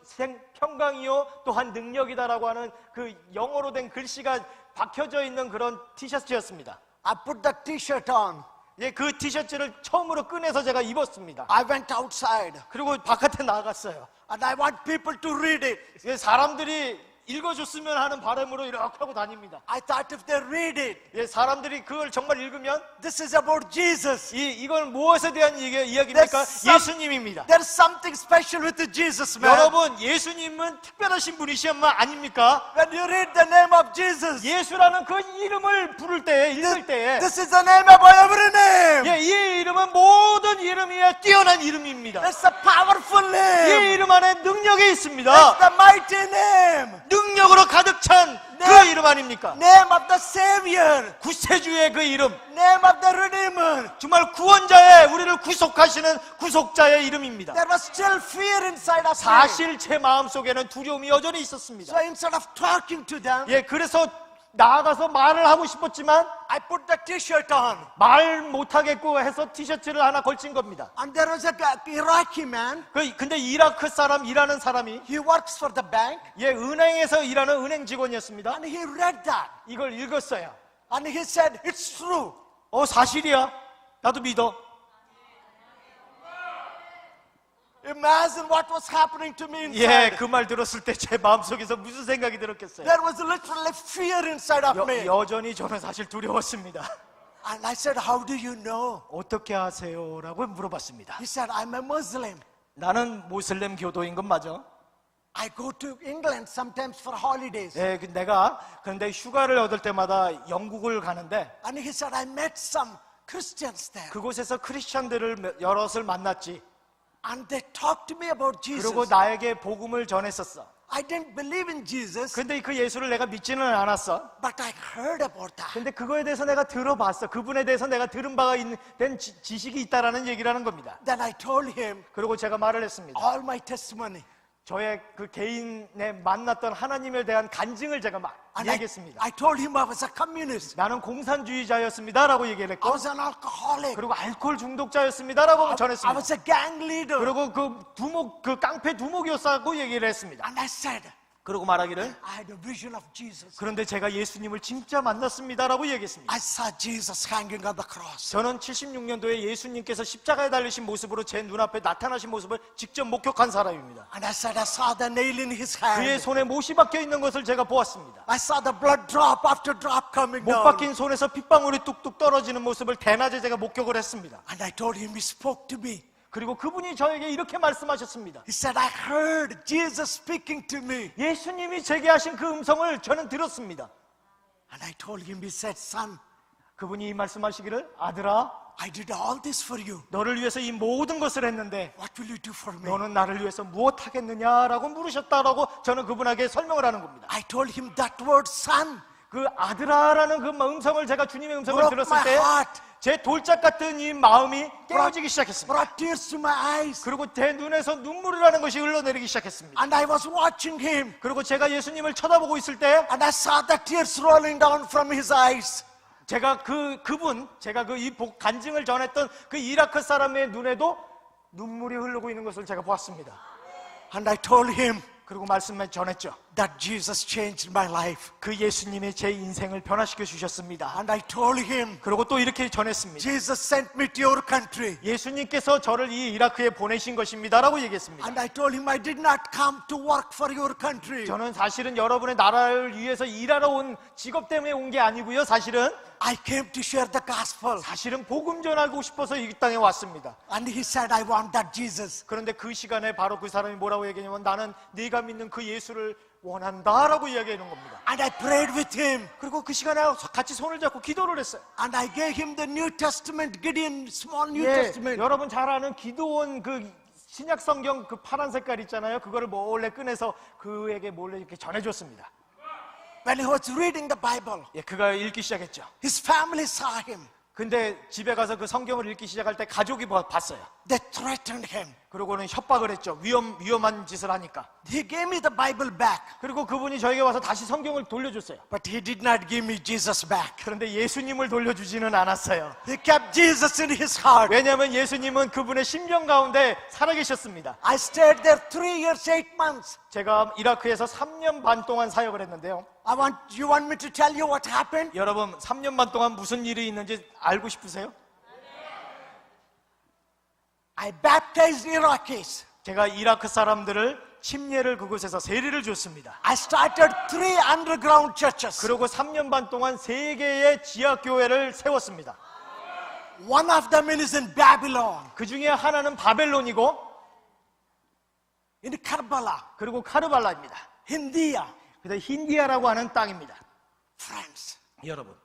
평강이요 또한 능력이다라고 하는 그 영어로 된 글씨가 박혀져 있는 그런 티셔츠였습니다. I put that t-shirt on. 예, 그 티셔츠를 처음으로 꺼내서 제가 입었습니다. I went outside 그리고 바깥에 나갔어요. and I want people to read it. 예, 사람들이 읽어줬으면 하는 바람으로 이렇게 하고 다닙니다. I thought if they read it, 예, 사람들이 그걸 정말 읽으면 this is about Jesus. 이건 무엇에 대한 이야기입니까? There's some- 예수님입니다. There's something special with the Jesus, man. 여러분, 예수님은 특별하신 분이시면 아닙니까? When you read the name of Jesus, 예수라는 그 이름을 부를 때에, 읽을 때에 this is the name above every name. 예, 이 이름은 모든 이름 위에 뛰어난 이름입니다. It's a powerful 이 name. 이름 안에 능력이 It's 있습니다. the mighty name. 능력으로 가득 찬 그 네. 이름 아닙니까? Name of the Savior. 구세주의 그 이름, Name of the Redeemer. 정말 구원자의, 우리를 구속하시는 구속자의 이름입니다. There was still fear inside of me. 사실 제 마음속에는 두려움이 여전히 있었습니다. So instead of talking to them, 예, 그래서 나아가서 말을 하고 싶었지만 I put the t-shirt on. 말 못하겠고 해서 티셔츠를 하나 걸친 겁니다. And there was a Iraqi man. 근데 이라크 사람, 일하는 사람이 He works for the bank. 예, 은행에서 일하는 은행 직원이었습니다. And he read that. 이걸 읽었어요. And he said, it's true. 사실이야. 나도 믿어. Imagine what was happening to me 예, inside. 그 말 들었을 때 제 마음속에서 무슨 생각이 들었겠어요? There was literally fear inside of me. 여전히 저는 사실 두려웠습니다. And I said, how do you know? 어떻게 아세요? 라고 물어봤습니다. He said, I'm a Muslim. 나는 모슬렘 교도인 건 맞아. I go to England sometimes for holidays. 예, 내가 그런데 휴가를 얻을 때마다 영국을 가는데 And he said, I met some Christians there. 그곳에서 크리스천들을 여럿을 만났지. And they talked to me about Jesus. 그리고 나에게 복음을 전했었어. I didn't believe in Jesus, 근데 그 예수를 내가 믿지는 않았어. but I heard about that. 근데 그거에 대해서 내가 들어봤어. 그분에 대해서 내가 들은 바가 된 지식이 있다라는 얘기라는 겁니다. Then I told him 그리고 제가 말을 했습니다. all my testimony. 저의 그 개인에 만났던 하나님에 대한 간증을 제가 막 And I 얘기했습니다. told him I was a communist. 나는 공산주의자였습니다라고 얘기를 I 했고, was an alcoholic. 그리고 알코올 중독자였습니다라고 I 전했습니다. was a gang leader. 그리고 그 깡패 두목이었다고 얘기를 했습니다. And I said, 그리고 말하기를, I had a vision of Jesus. 그런데 제가 예수님을 진짜 만났습니다라고 얘기했습니다. I saw Jesus hanging on the cross. 저는 76년도에 예수님께서 십자가에 달리신 모습으로 제 눈앞에 나타나신 모습을 직접 목격한 사람입니다. And I said, I saw the nail in his 그의 hand. 손에 못이 박혀 있는 것을 제가 보았습니다. I saw the blood drop after drop coming 못 down. 박힌 손에서 핏방울이 뚝뚝 떨어지는 모습을 대낮에 제가 목격을 했습니다. And I told him, he spoke to me. 그리고 그분이 저에게 이렇게 말씀하셨습니다. He said, I heard Jesus speaking to me. 예수님이 제게 하신 그 음성을 저는 들었습니다. And I told him, he said, son, 그분이 이 말씀하시기를, 아들아, I did all this for you. 너를 위해서 이 모든 것을 했는데 What will you do for me? 너는 나를 위해서 무엇 하겠느냐라고 물으셨다라고 저는 그분에게 설명을 하는 겁니다. I told him that word, son, 그 아들아라는 그 음성을 제가 주님의 음성을 broke 들었을 my 때 heart, 제 돌짝 같은 이 마음이 깨어지기 시작했습니다. brought tears to my eyes. 그리고 제 눈에서 눈물이라는 것이 흘러내리기 시작했습니다. And I was watching him. 그리고 제가 예수님을 쳐다보고 있을 때 And I saw the tears rolling down from his eyes. 제가 제가 간증을 전했던 그 이라크 사람의 눈에도 눈물이 흐르고 있는 것을 제가 보았습니다. And I told him 그리고 말씀을 전했죠. that Jesus changed my life. 그 예수님이 제 인생을 변화시켜 주셨습니다. And I told him, 그리고 또 이렇게 전했습니다. Jesus sent me to your country. 예수님께서 저를 이 이라크에 보내신 것입니다라고 얘기했습니다. And I told him, I did not come to work for your country. 저는 사실은 여러분의 나라를 위해서 일하러 온 직업 때문에 온 게 아니고요. 사실은 I came to share the gospel. 복음 전하고 싶어서 이 땅에 왔습니다. And he said, I want that Jesus. 그런데 그 시간에 바로 그 사람이 뭐라고 얘기했냐면 나는 네가 믿는 그 예수를 원한다라고 이야기하는 겁니다. And I prayed with him. 그리고 그 시간에 같이 손을 잡고 기도를 했어요. And I gave him the New Testament, Gideon, small New 예, Testament. 여러분 잘 아는 기도원 그 신약 성경 그 파란 색깔 있잖아요. 그거를 몰래 꺼내서 그에게 몰래 이렇게 전해줬습니다. when he was reading the Bible, 예, 그가 읽기 시작했죠. his family saw him. 근데 집에 가서 그 성경을 읽기 시작할 때 가족이 봤어요. They threatened him. 그러고는 협박을 했죠. 위험한 짓을 하니까. He gave me the Bible back, 그리고 그분이 저에게 와서 다시 성경을 돌려줬어요. but he did not give me Jesus back. 그런데 예수님을 돌려주지는 않았어요. He kept Jesus in his heart. 왜냐하면 예수님은 그분의 심령 가운데 살아계셨습니다. I stayed there 3 years, 8 months. 제가 이라크에서 3년 반 동안 사역을 했는데요. You want me to tell you what happened? 여러분 3년 반 동안 무슨 일이 있는지 알고 싶으세요? I baptized Iraqis. 제가 이라크 사람들을 침례를 그곳에서 세례를 줬습니다. I started 3 underground churches. 그리고 3년 반 동안 3개의 지하교회를 세웠습니다. One of them is in Babylon, 그 중에 하나는 바벨론이고 in Karbala, 그리고 카르발라입니다. Hindia. 그래서 힌디아라고 하는 땅입니다. Friends, 여러분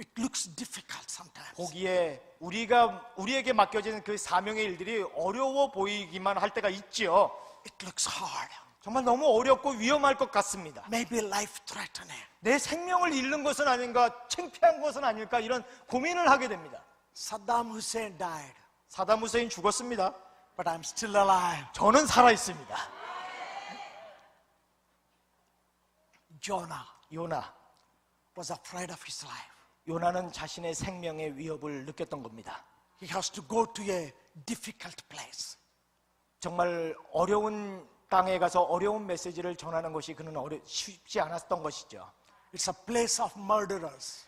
it looks difficult sometimes. 보기에 우리에게 맡겨진 그 사명의 일들이 어려워 보이기만 할 때가 있지요. It looks hard. 정말 너무 어렵고 위험할 것 같습니다. Maybe life threatening. 내 생명을 잃는 것은 아닌가, 창피한 것은 아닐까 이런 고민을 하게 됩니다. Saddam Hussein died, 사담 후세인 죽었습니다. but I'm still alive. 저는 살아 있습니다. Jonah 요나, was afraid of his life. 요나는 자신의 생명의 위협을 느꼈던 겁니다. He has to go to a difficult place. 정말 어려운 땅에 가서 어려운 메시지를 전하는 것이 그는 쉽지 않았던 것이죠. It's a place of murderers.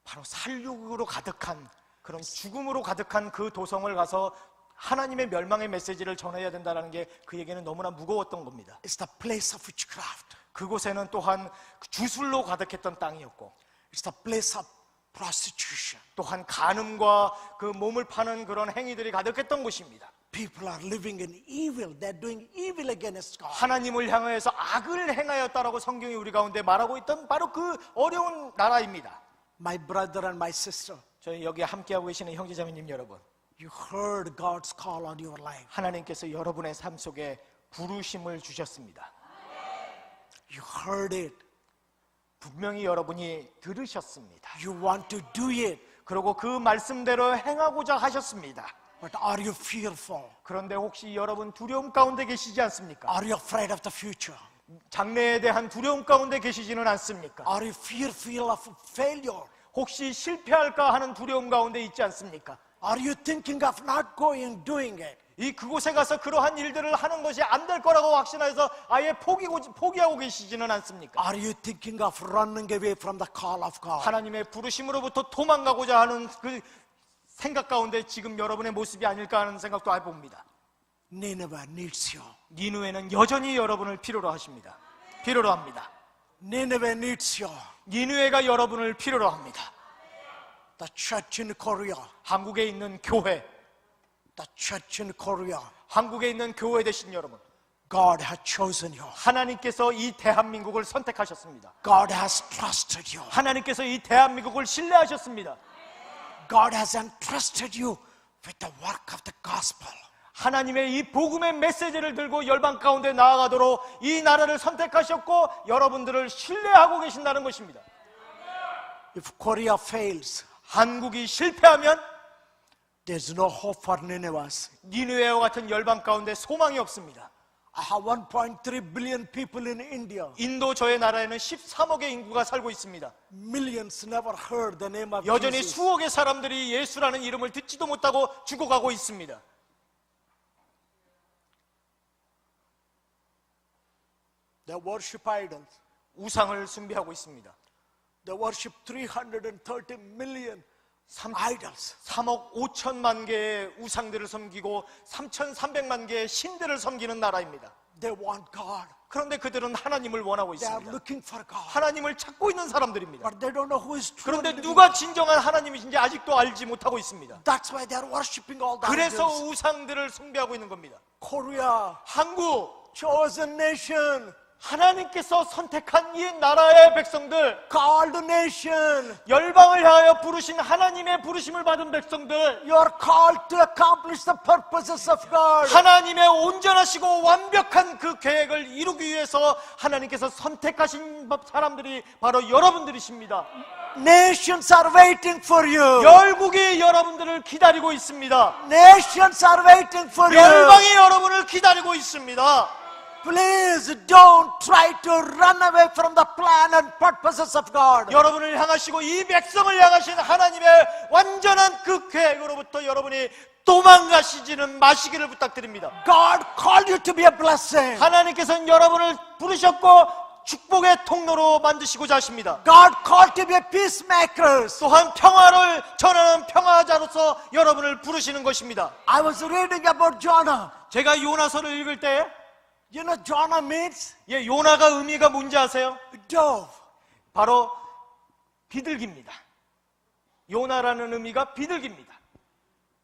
바로 살육으로 가득한 그런 죽음으로 가득한 그 도성을 가서 하나님의 멸망의 메시지를 전해야 된다는 게 그에게는 너무나 무거웠던 겁니다. It's the place of witchcraft. 그곳에는 또한 주술로 가득했던 땅이었고 It's the place of prostitution. 또한 간음과 그 몸을 파는 그런 행위들이 가득했던 곳입니다. People are living in evil. They're doing evil against God. 하나님을 향하여서 악을 행하였다라고 성경이 우리 가운데 말하고 있던 바로 그 어려운 나라입니다. My brother and my sister, 저희 여기 함께하고 계시는 형제자매님 여러분, you heard God's call on your life. 하나님께서 여러분의 삶 속에 부르심을 주셨습니다. You heard it. 분명히 여러분이 들으셨습니다. You want to do it. 그리고 그 말씀대로 행하고자 하셨습니다. But are you fearful? 그런데 혹시 여러분 두려움 가운데 계시지 않습니까? Are you afraid of the future? 장래에 대한 두려움 가운데 계시지는 않습니까? Are you fearful of failure? 혹시 실패할까 하는 두려움 가운데 있지 않습니까? Are you thinking of not going, doing it? 그곳에 가서 그러한 일들을 하는 것이 안 될 거라고 확신해서 아예 포기하고 계시지는 않습니까? Are you thinking of running away from the call of God? 하나님의 부르심으로부터 도망가고자 하는 그 생각 가운데 지금 여러분의 모습이 아닐까 하는 생각도 해봅니다. Nineveh needs you. 니누에는 여전히 여러분을 필요로 하십니다. 필요로 합니다. Nineveh needs you. 니누에가 여러분을 필요로 합니다. The church in Korea. 한국에 있는 교회, The church in Korea. 한국에 있는 교회 되신 여러분, God has chosen you. 하나님께서 이 대한민국을 선택하셨습니다. God has trusted you. 하나님께서 이 대한민국을 신뢰하셨습니다. God has entrusted you with the work of the gospel. 하나님의 이 복음의 메시지를 들고 열방 가운데 나아가도록 이 나라를 선택하셨고 여러분들을 신뢰하고 계신다는 것입니다. If Korea fails, 한국이 실패하면 there's no hope for Ninevehs. 니느웨와 같은 열방 가운데 소망이 없습니다. I have 1.3 billion people in India. 인도 저의 나라에는 13억의 인구가 살고 있습니다. Millions never heard the name of 여전히 Jesus. 수억의 사람들이 예수라는 이름을 듣지도 못하고 죽어가고 있습니다. They worship idols. 우상을 숭배하고 있습니다. They worship 330 million idols. 3억 5천만 개의 우상들을 섬기고 3,300만 개의 신들을 섬기는 나라입니다. They want God. 그런데 그들은 하나님을 원하고 They are 있습니다. looking for God. 하나님을 찾고 있는 사람들입니다. But they don't know who is true. 그런데 누가 진정한 하나님이신지 아직도 알지 못하고 있습니다. That's why they are worshiping all the 그래서 idols. 우상들을 숭배하고 있는 겁니다. Korea, 한국, chosen nation. 하나님께서 선택한 이 나라의 백성들, called nation. 열방을 향하여 부르신 하나님의 부르심을 받은 백성들, You are called to accomplish the purposes of God. 하나님의 온전하시고 완벽한 그 계획을 이루기 위해서 하나님께서 선택하신 사람들이 바로 여러분들이십니다. Nations are waiting for you. 열국이 여러분들을 기다리고 있습니다. Nations are waiting for you. 열방이 여러분을 기다리고 있습니다. Please don't try to run away from the plan and purposes of God. 여러분을 향하시고 이 백성을 향하신 하나님의 완전한 그 계획으로부터 여러분이 도망가시지는 마시기를 부탁드립니다. God called you to be a blessing. 하나님께서는 여러분을 부르셨고 축복의 통로로 만드시고자 하십니다. God called to be a peacemakers. 또한 평화를 전하는 평화자로서 여러분을 부르시는 것입니다. I was reading about Jonah. 제가 요나서를 읽을 때 You know Jonah means 요나가 의미가 뭔지 아세요? dove. 바로 비둘기입니다. 요나라는 의미가 비둘기입니다.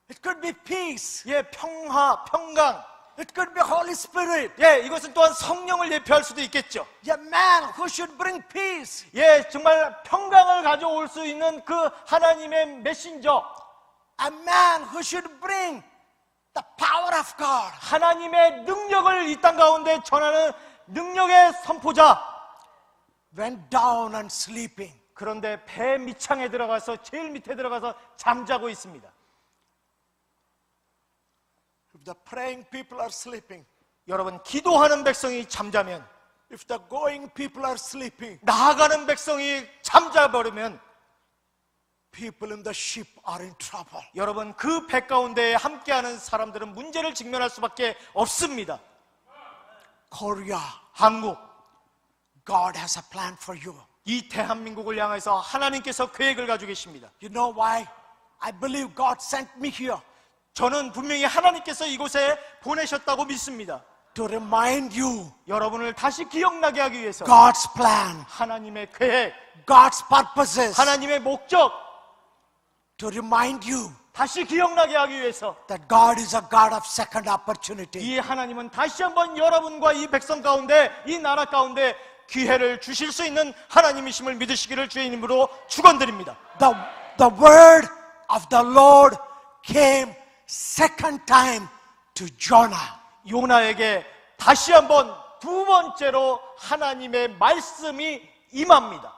It could be peace. 평화, 평강. It could be Holy Spirit. 이것은 또한 성령을 예표할 수도 있겠죠. A man who should bring peace. 정말 평강을 가져올 수 있는 그 하나님의 메신저, A man who should bring the power of God. 하나님의 능력을 이 땅 가운데 전하는 능력의 선포자. Went down and sleeping. 그런데 배 밑창에 들어가서 제일 밑에 들어가서 잠자고 있습니다. If the praying people are sleeping, 여러분, 기도하는 백성이 잠자면, if the going people are sleeping, 나아가는 백성이 잠자버리면 people in the ship are in trouble. 여러분, 그 배 가운데 함께하는 사람들은 문제를 직면할 수밖에 없습니다. Korea, 한국, God has a plan for you. 이 대한민국을 향해서 하나님께서 계획을 가지고 계십니다. You know why? I believe God sent me here 저는 분명히 하나님께서 이곳에 보내셨다고 믿습니다. to remind you 여러분을 다시 기억나게 하기 위해서 God's plan, 하나님의 계획, God's purposes, 하나님의 목적 to remind you 다시 기억나게 하기 위해서 that God is a God of second opportunity. 이 하나님은 다시 한번 여러분과 이 백성 가운데, 이 나라 가운데 기회를 주실 수 있는 하나님이심을 믿으시기를 주의 이름으로 축원드립니다. The word of the Lord came second time to Jonah. 요나에게 다시 한번 두 번째로 하나님의 말씀이 임합니다.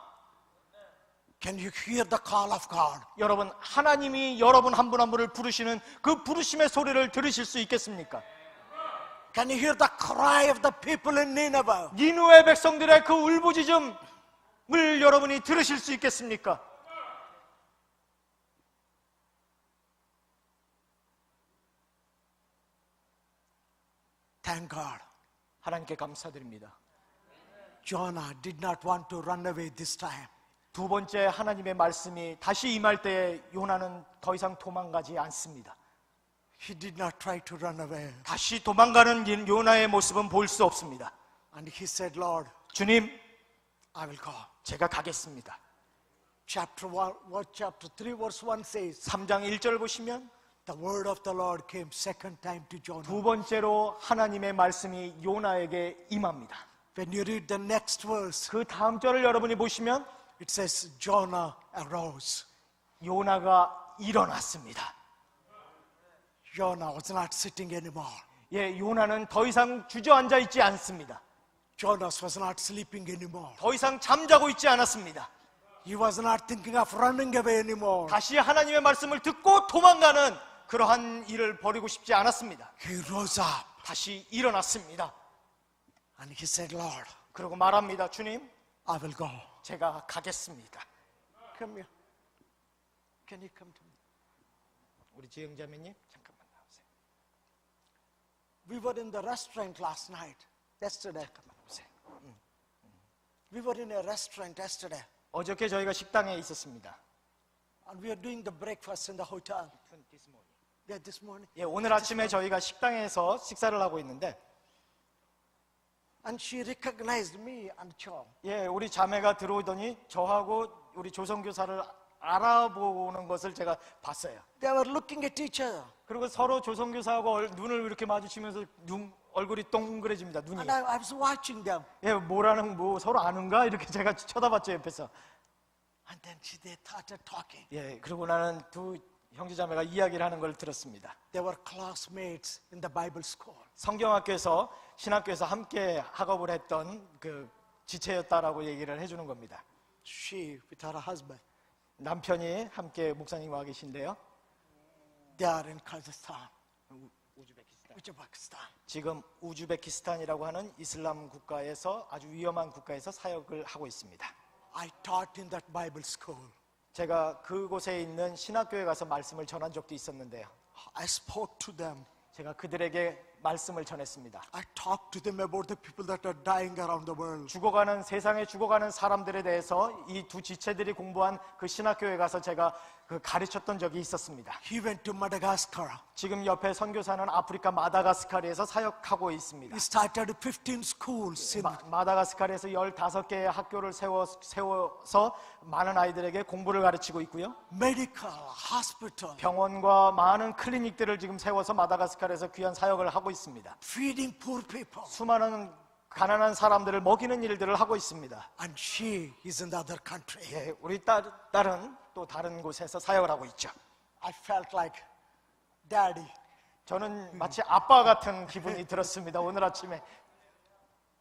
Can you hear the call of God? 여러분, 하나님이 여러분 한 분 한 분을 부르시는 그 부르심의 소리를 들으실 수 있겠습니까? Can you hear the cry of the people in Nineveh? 니누의 백성들의 그 울부짖음을 여러분이 들으실 수 있겠습니까? Thank God. 하나님께 감사드립니다. Jonah did not want to run away this time. 두 번째 하나님의 말씀이 다시 임할 때에 요나는 더 이상 도망가지 않습니다. He did not try to run away. 다시 도망가는 요나의 모습은 볼 수 없습니다. And he said, Lord, 주님, I will go. 제가 가겠습니다. Chapter 3 verse 1 says, 3장 1절 보시면 the word of the Lord came second time to Jonah. 두 번째로 하나님의 말씀이 요나에게 임합니다. When you read the next verse, 그 다음 절을 여러분이 보시면 it says Jonah arose. 요나가 일어났습니다. Jonah was not sitting anymore. 요나는 더 이상 주저앉아 있지 않습니다. Jonah was not sleeping anymore. 더 이상 잠자고 있지 않았습니다. He was not thinking of running away anymore. 다시 하나님의 말씀을 듣고 도망가는 그러한 일을 벌이고 싶지 않았습니다. He rose up 다시 일어났습니다. and he said, Lord, 그리고 말합니다. 주님, I will go. 제가 가겠습니다. Come here. Can you come to me? 우리 지영자매님 잠깐만 나오세요. We were in the restaurant last night, yesterday. 잠깐만 오세요. We were in a restaurant yesterday, 어저께 저희가 식당에 있었습니다. and we are doing the breakfast in the hotel. Yeah, this morning. 오늘 아침에 저희가 식당에서 식사를 하고 있는데 And she recognized me and Cho. 우리 자매가 들어오더니 저하고 우리 조선교사를 알아보는 것을 제가 봤어요. They were looking at each other. 그리고 서로 조선교사하고 눈을 이렇게 마주치면서 얼굴이 동그래집니다. 눈이. And I was watching them. 예, 뭐라는 뭐 서로 아는가 이렇게 제가 쳐다봤죠 옆에서. And then they started talking. 예, 그러고 나는 두 형제자매가 이야기를 하는 걸 들었습니다. They were classmates in the Bible school. 성경학교에서 신학교에서 함께 학업을 했던 그 지체였다라고 얘기를 해주는 겁니다. She with her husband. 남편이 함께 목사님과 계신데요. They are in Kazakhstan. 우즈베키스탄. 지금 우즈베키스탄이라고 하는 이슬람 국가에서 아주 위험한 국가에서 사역을 하고 있습니다. I taught in that Bible school. 제가 그곳에 있는 신학교에 가서 말씀을 전한 적도 있었는데요. I spoke to them. 제가 그들에게 말씀을 전했습니다. I talked to them about the people that are dying around the world. 죽어가는 세상에 죽어가는 사람들에 대해서 이 두 지체들이 공부한 그 신학교에 가서 제가 그 가르쳤던 적이 있었습니다. He went to Madagascar. 지금 옆에 선교사는 아프리카 마다가스카르에서 사역하고 있습니다. He started 15 schools in 마다가스카르에서 15개의 학교를 세워서 많은 아이들에게 공부를 가르치고 있고요. medical, hospital, 병원과 많은 클리닉들을 지금 세워서 마다가스카르에서 귀한 사역을 하고 있습니다. feeding poor people. 수많은 가난한 사람들을 먹이는 일들을 하고 있습니다. And she is in the other country. 예, 우리 딸은 또 다른 곳에서 사역을 하고 있죠. I felt like daddy. 저는 마치 아빠 같은 기분이 들었습니다. 오늘 아침에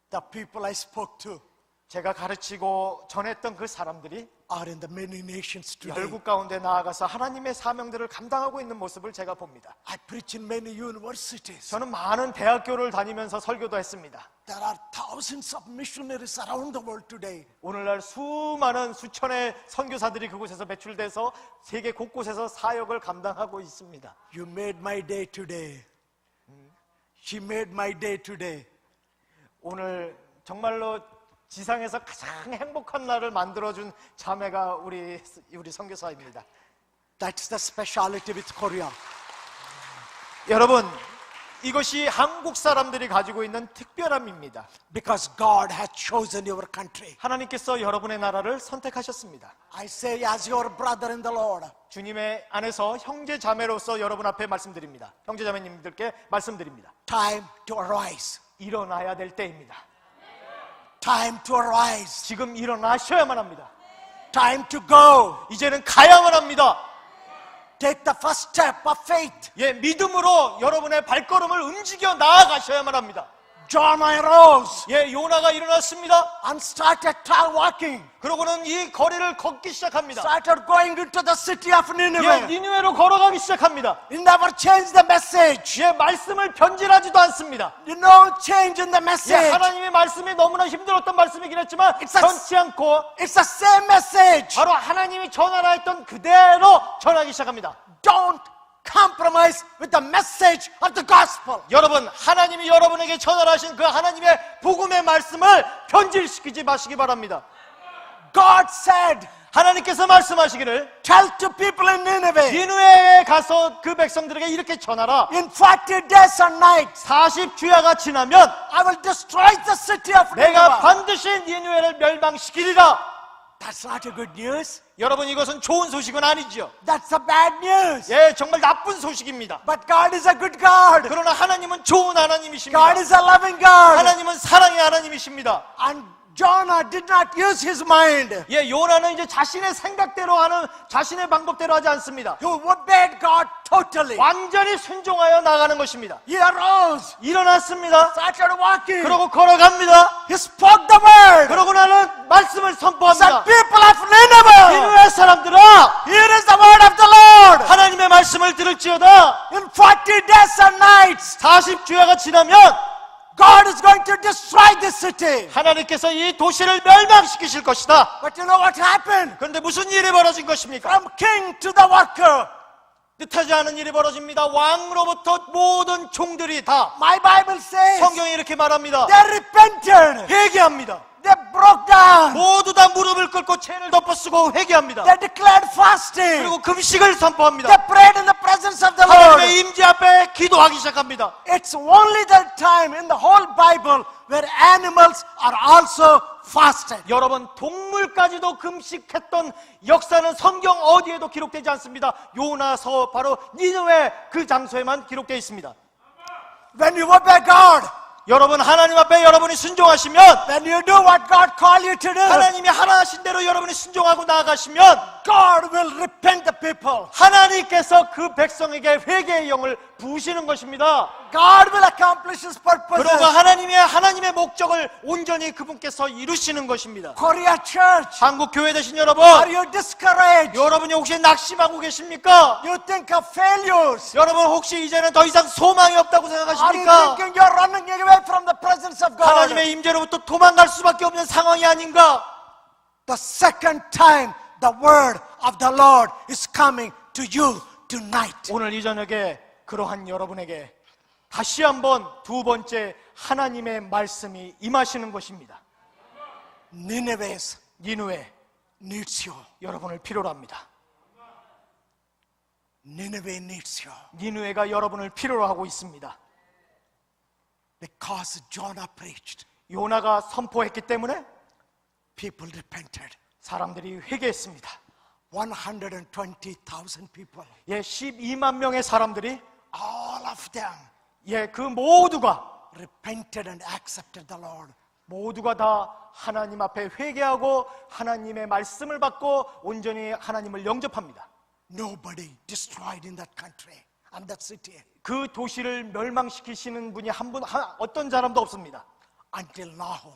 The people I spoke to 제가 가르치고 전했던 그 사람들이 are in the many nations today. 열국 가운데 나아가서 하나님의 사명들을 감당하고 있는 모습을 제가 봅니다. I preach in many universities. 저는 많은 대학교를 다니면서 설교도 했습니다. There are thousands of missionaries around the world today. 오늘날 수많은 수천의 선교사들이 그곳에서 배출돼서 세계 곳곳에서 사역을 감당하고 있습니다. You made my day today. She made my day today. 오늘 정말로 지상에서 가장 행복한 날을 만들어준 자매가 우리 선교사입니다. That's the speciality with Korea. 여러분, 이것이 한국 사람들이 가지고 있는 특별함입니다. Because God has chosen your country. 하나님께서 여러분의 나라를 선택하셨습니다. I say as your brother in the Lord. 주님의 안에서 형제 자매로서 여러분 앞에 말씀드립니다. 형제 자매님들께 말씀드립니다. Time to arise. 일어나야 될 때입니다. Time to arise. 지금 일어나셔야만 합니다. Time to go. 이제는 가야만 합니다. Take the first step of faith. 예, 믿음으로 여러분의 발걸음을 움직여 나아가셔야만 합니다. Jonah arose 예, 요나가 일어났습니다. and started walking. 그러고는 이 거리를 걷기 시작합니다. Started going into the city of 예, Nineveh. 니느웨로 걸어가기 시작합니다. He never changed the message. 예, 말씀을 변질하지도 않습니다. No change in the 예, message. 하나님의 말씀이 너무나 힘들었던 말씀이긴 했지만 It's a- 변치 않고 It's the same message. 바로 하나님이 전하라 했던 그대로 전하기 시작합니다. Don't compromise with the message of the gospel. 여러분, 하나님이 여러분에게 전하신 그 하나님의 복음의 말씀을 변질시키지 마시기 바랍니다. God said, 하나님께서 말씀하시기를 tell to people in Nineveh, 니느웨에 가서 그 백성들에게 이렇게 전하라. in 40 days and nights, 40주야가 지나면 I will destroy the city of 내가 Nineveh. 반드시 니느웨를 멸망시키리라. That's not a good news. 여러분, 이것은 좋은 소식은 아니죠. That's a bad news. 예, 정말 나쁜 소식입니다. But God is a good God. 그러나 하나님은 좋은 하나님이십니다. God is a loving God. 하나님은 사랑의 하나님이십니다. And Jonah did not use his mind. 예, 요나는 이제 자신의 생각대로 하는, 자신의 방법대로 하지 않습니다. He obeyed God totally. 완전히 순종하여 나가는 것입니다. He arose, 일어났습니다. started walking. 그러고 걸어갑니다. He spoke the word. 그러고 나는 말씀을 Said, 선포합니다. people of Nineveh, 니느웨 사람들아, here is the word of the Lord. 하나님의 말씀을 들을지어다. In 40 days and nights, 40주야가 지나면 God is going to destroy this city. 하나님께서 이 도시를 멸망시키실 것이다. But you know what happened? 그런데 무슨 일이 벌어진 것입니까? From king to the worker, 뜻하지 않은 일이 벌어집니다. 왕으로부터 모든 종들이 다, my Bible says, 성경이 이렇게 말합니다. they repented. 회개합니다. They broke down. 모두 다 무릎을 꿇고 죄를 덮어쓰고 회개합니다. They declared fasting. 그리고 금식을 선포합니다. They prayed in the presence of the Lord. 하나님의 임재 앞에 기도하기 시작합니다. It's only the time in the whole Bible where animals are also fasted. 여러분, 동물까지도 금식했던 역사는 성경 어디에도 기록되지 않습니다. 요나서 바로 니느웨 그 장소에만 기록되어 있습니다. When you obey God, 여러분 하나님 앞에 여러분이 순종하시면, when you do what God called you to do, 하나님이 하라하신 대로 여러분이 순종하고 나아가시면 God will repent the people. 하나님께서 그 백성에게 회개의 영을 부으시는 것입니다. God will accomplish His purposes. 그러고 하나님의 목적을 온전히 그분께서 이루시는 것입니다. Korea Church, 한국 교회 되신 여러분, are you discouraged? 여러분이 혹시 낙심하고 계십니까? You think of failures? 여러분 혹시 이제는 더 이상 소망이 없다고 Are you 생각하십니까? thinking you're running away from the presence of God? 하나님의 임재로부터 도망갈 수밖에 없는 상황이 아닌가? The second time the word of the Lord is coming to you tonight. 오늘 이 저녁에 그러한 여러분에게 다시 한번 두 번째 하나님의 말씀이 임하시는 것입니다. Nineveh 니누에 needs you. 여러분을 필요로 합니다. Nineveh needs you. 니누에가 여러분을 필요로 하고 있습니다. Because Jonah preached, 요나가 선포했기 때문에 people repented. 사람들이 회개했습니다. 120,000 people. 예, 12만 명의 사람들이 All of them 예, 그 모두가 repented and accepted the Lord. 모두가 다 하나님 앞에 회개하고 하나님의 말씀을 받고 온전히 하나님을 영접합니다. Nobody destroyed in that country and that city 그 도시를 멸망시키시는 분이 어떤 사람도 없습니다. until Nahum.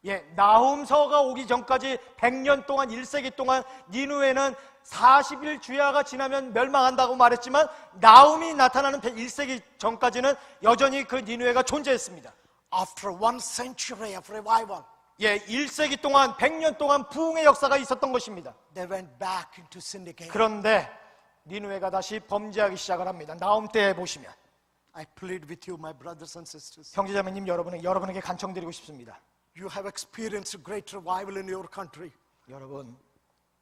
예, 나훔서가 오기 전까지 100년 동안 1세기 동안 니누에는 40일 주야가 지나면 멸망한다고 말했지만 나훔이 나타나는 1세기 전까지는 여전히 그 니누에가 존재했습니다. After 1 century of revival, 예, 1세기 동안 100년 동안 부흥의 역사가 있었던 것입니다. they went back into sin again. 그런데 니누에가 다시 범죄하기 시작을 합니다. 나훔 때에 보시면 I plead with you, my brothers and sisters. 형제자매님 여러분에게 간청드리고 싶습니다. You have experienced a great revival in your country.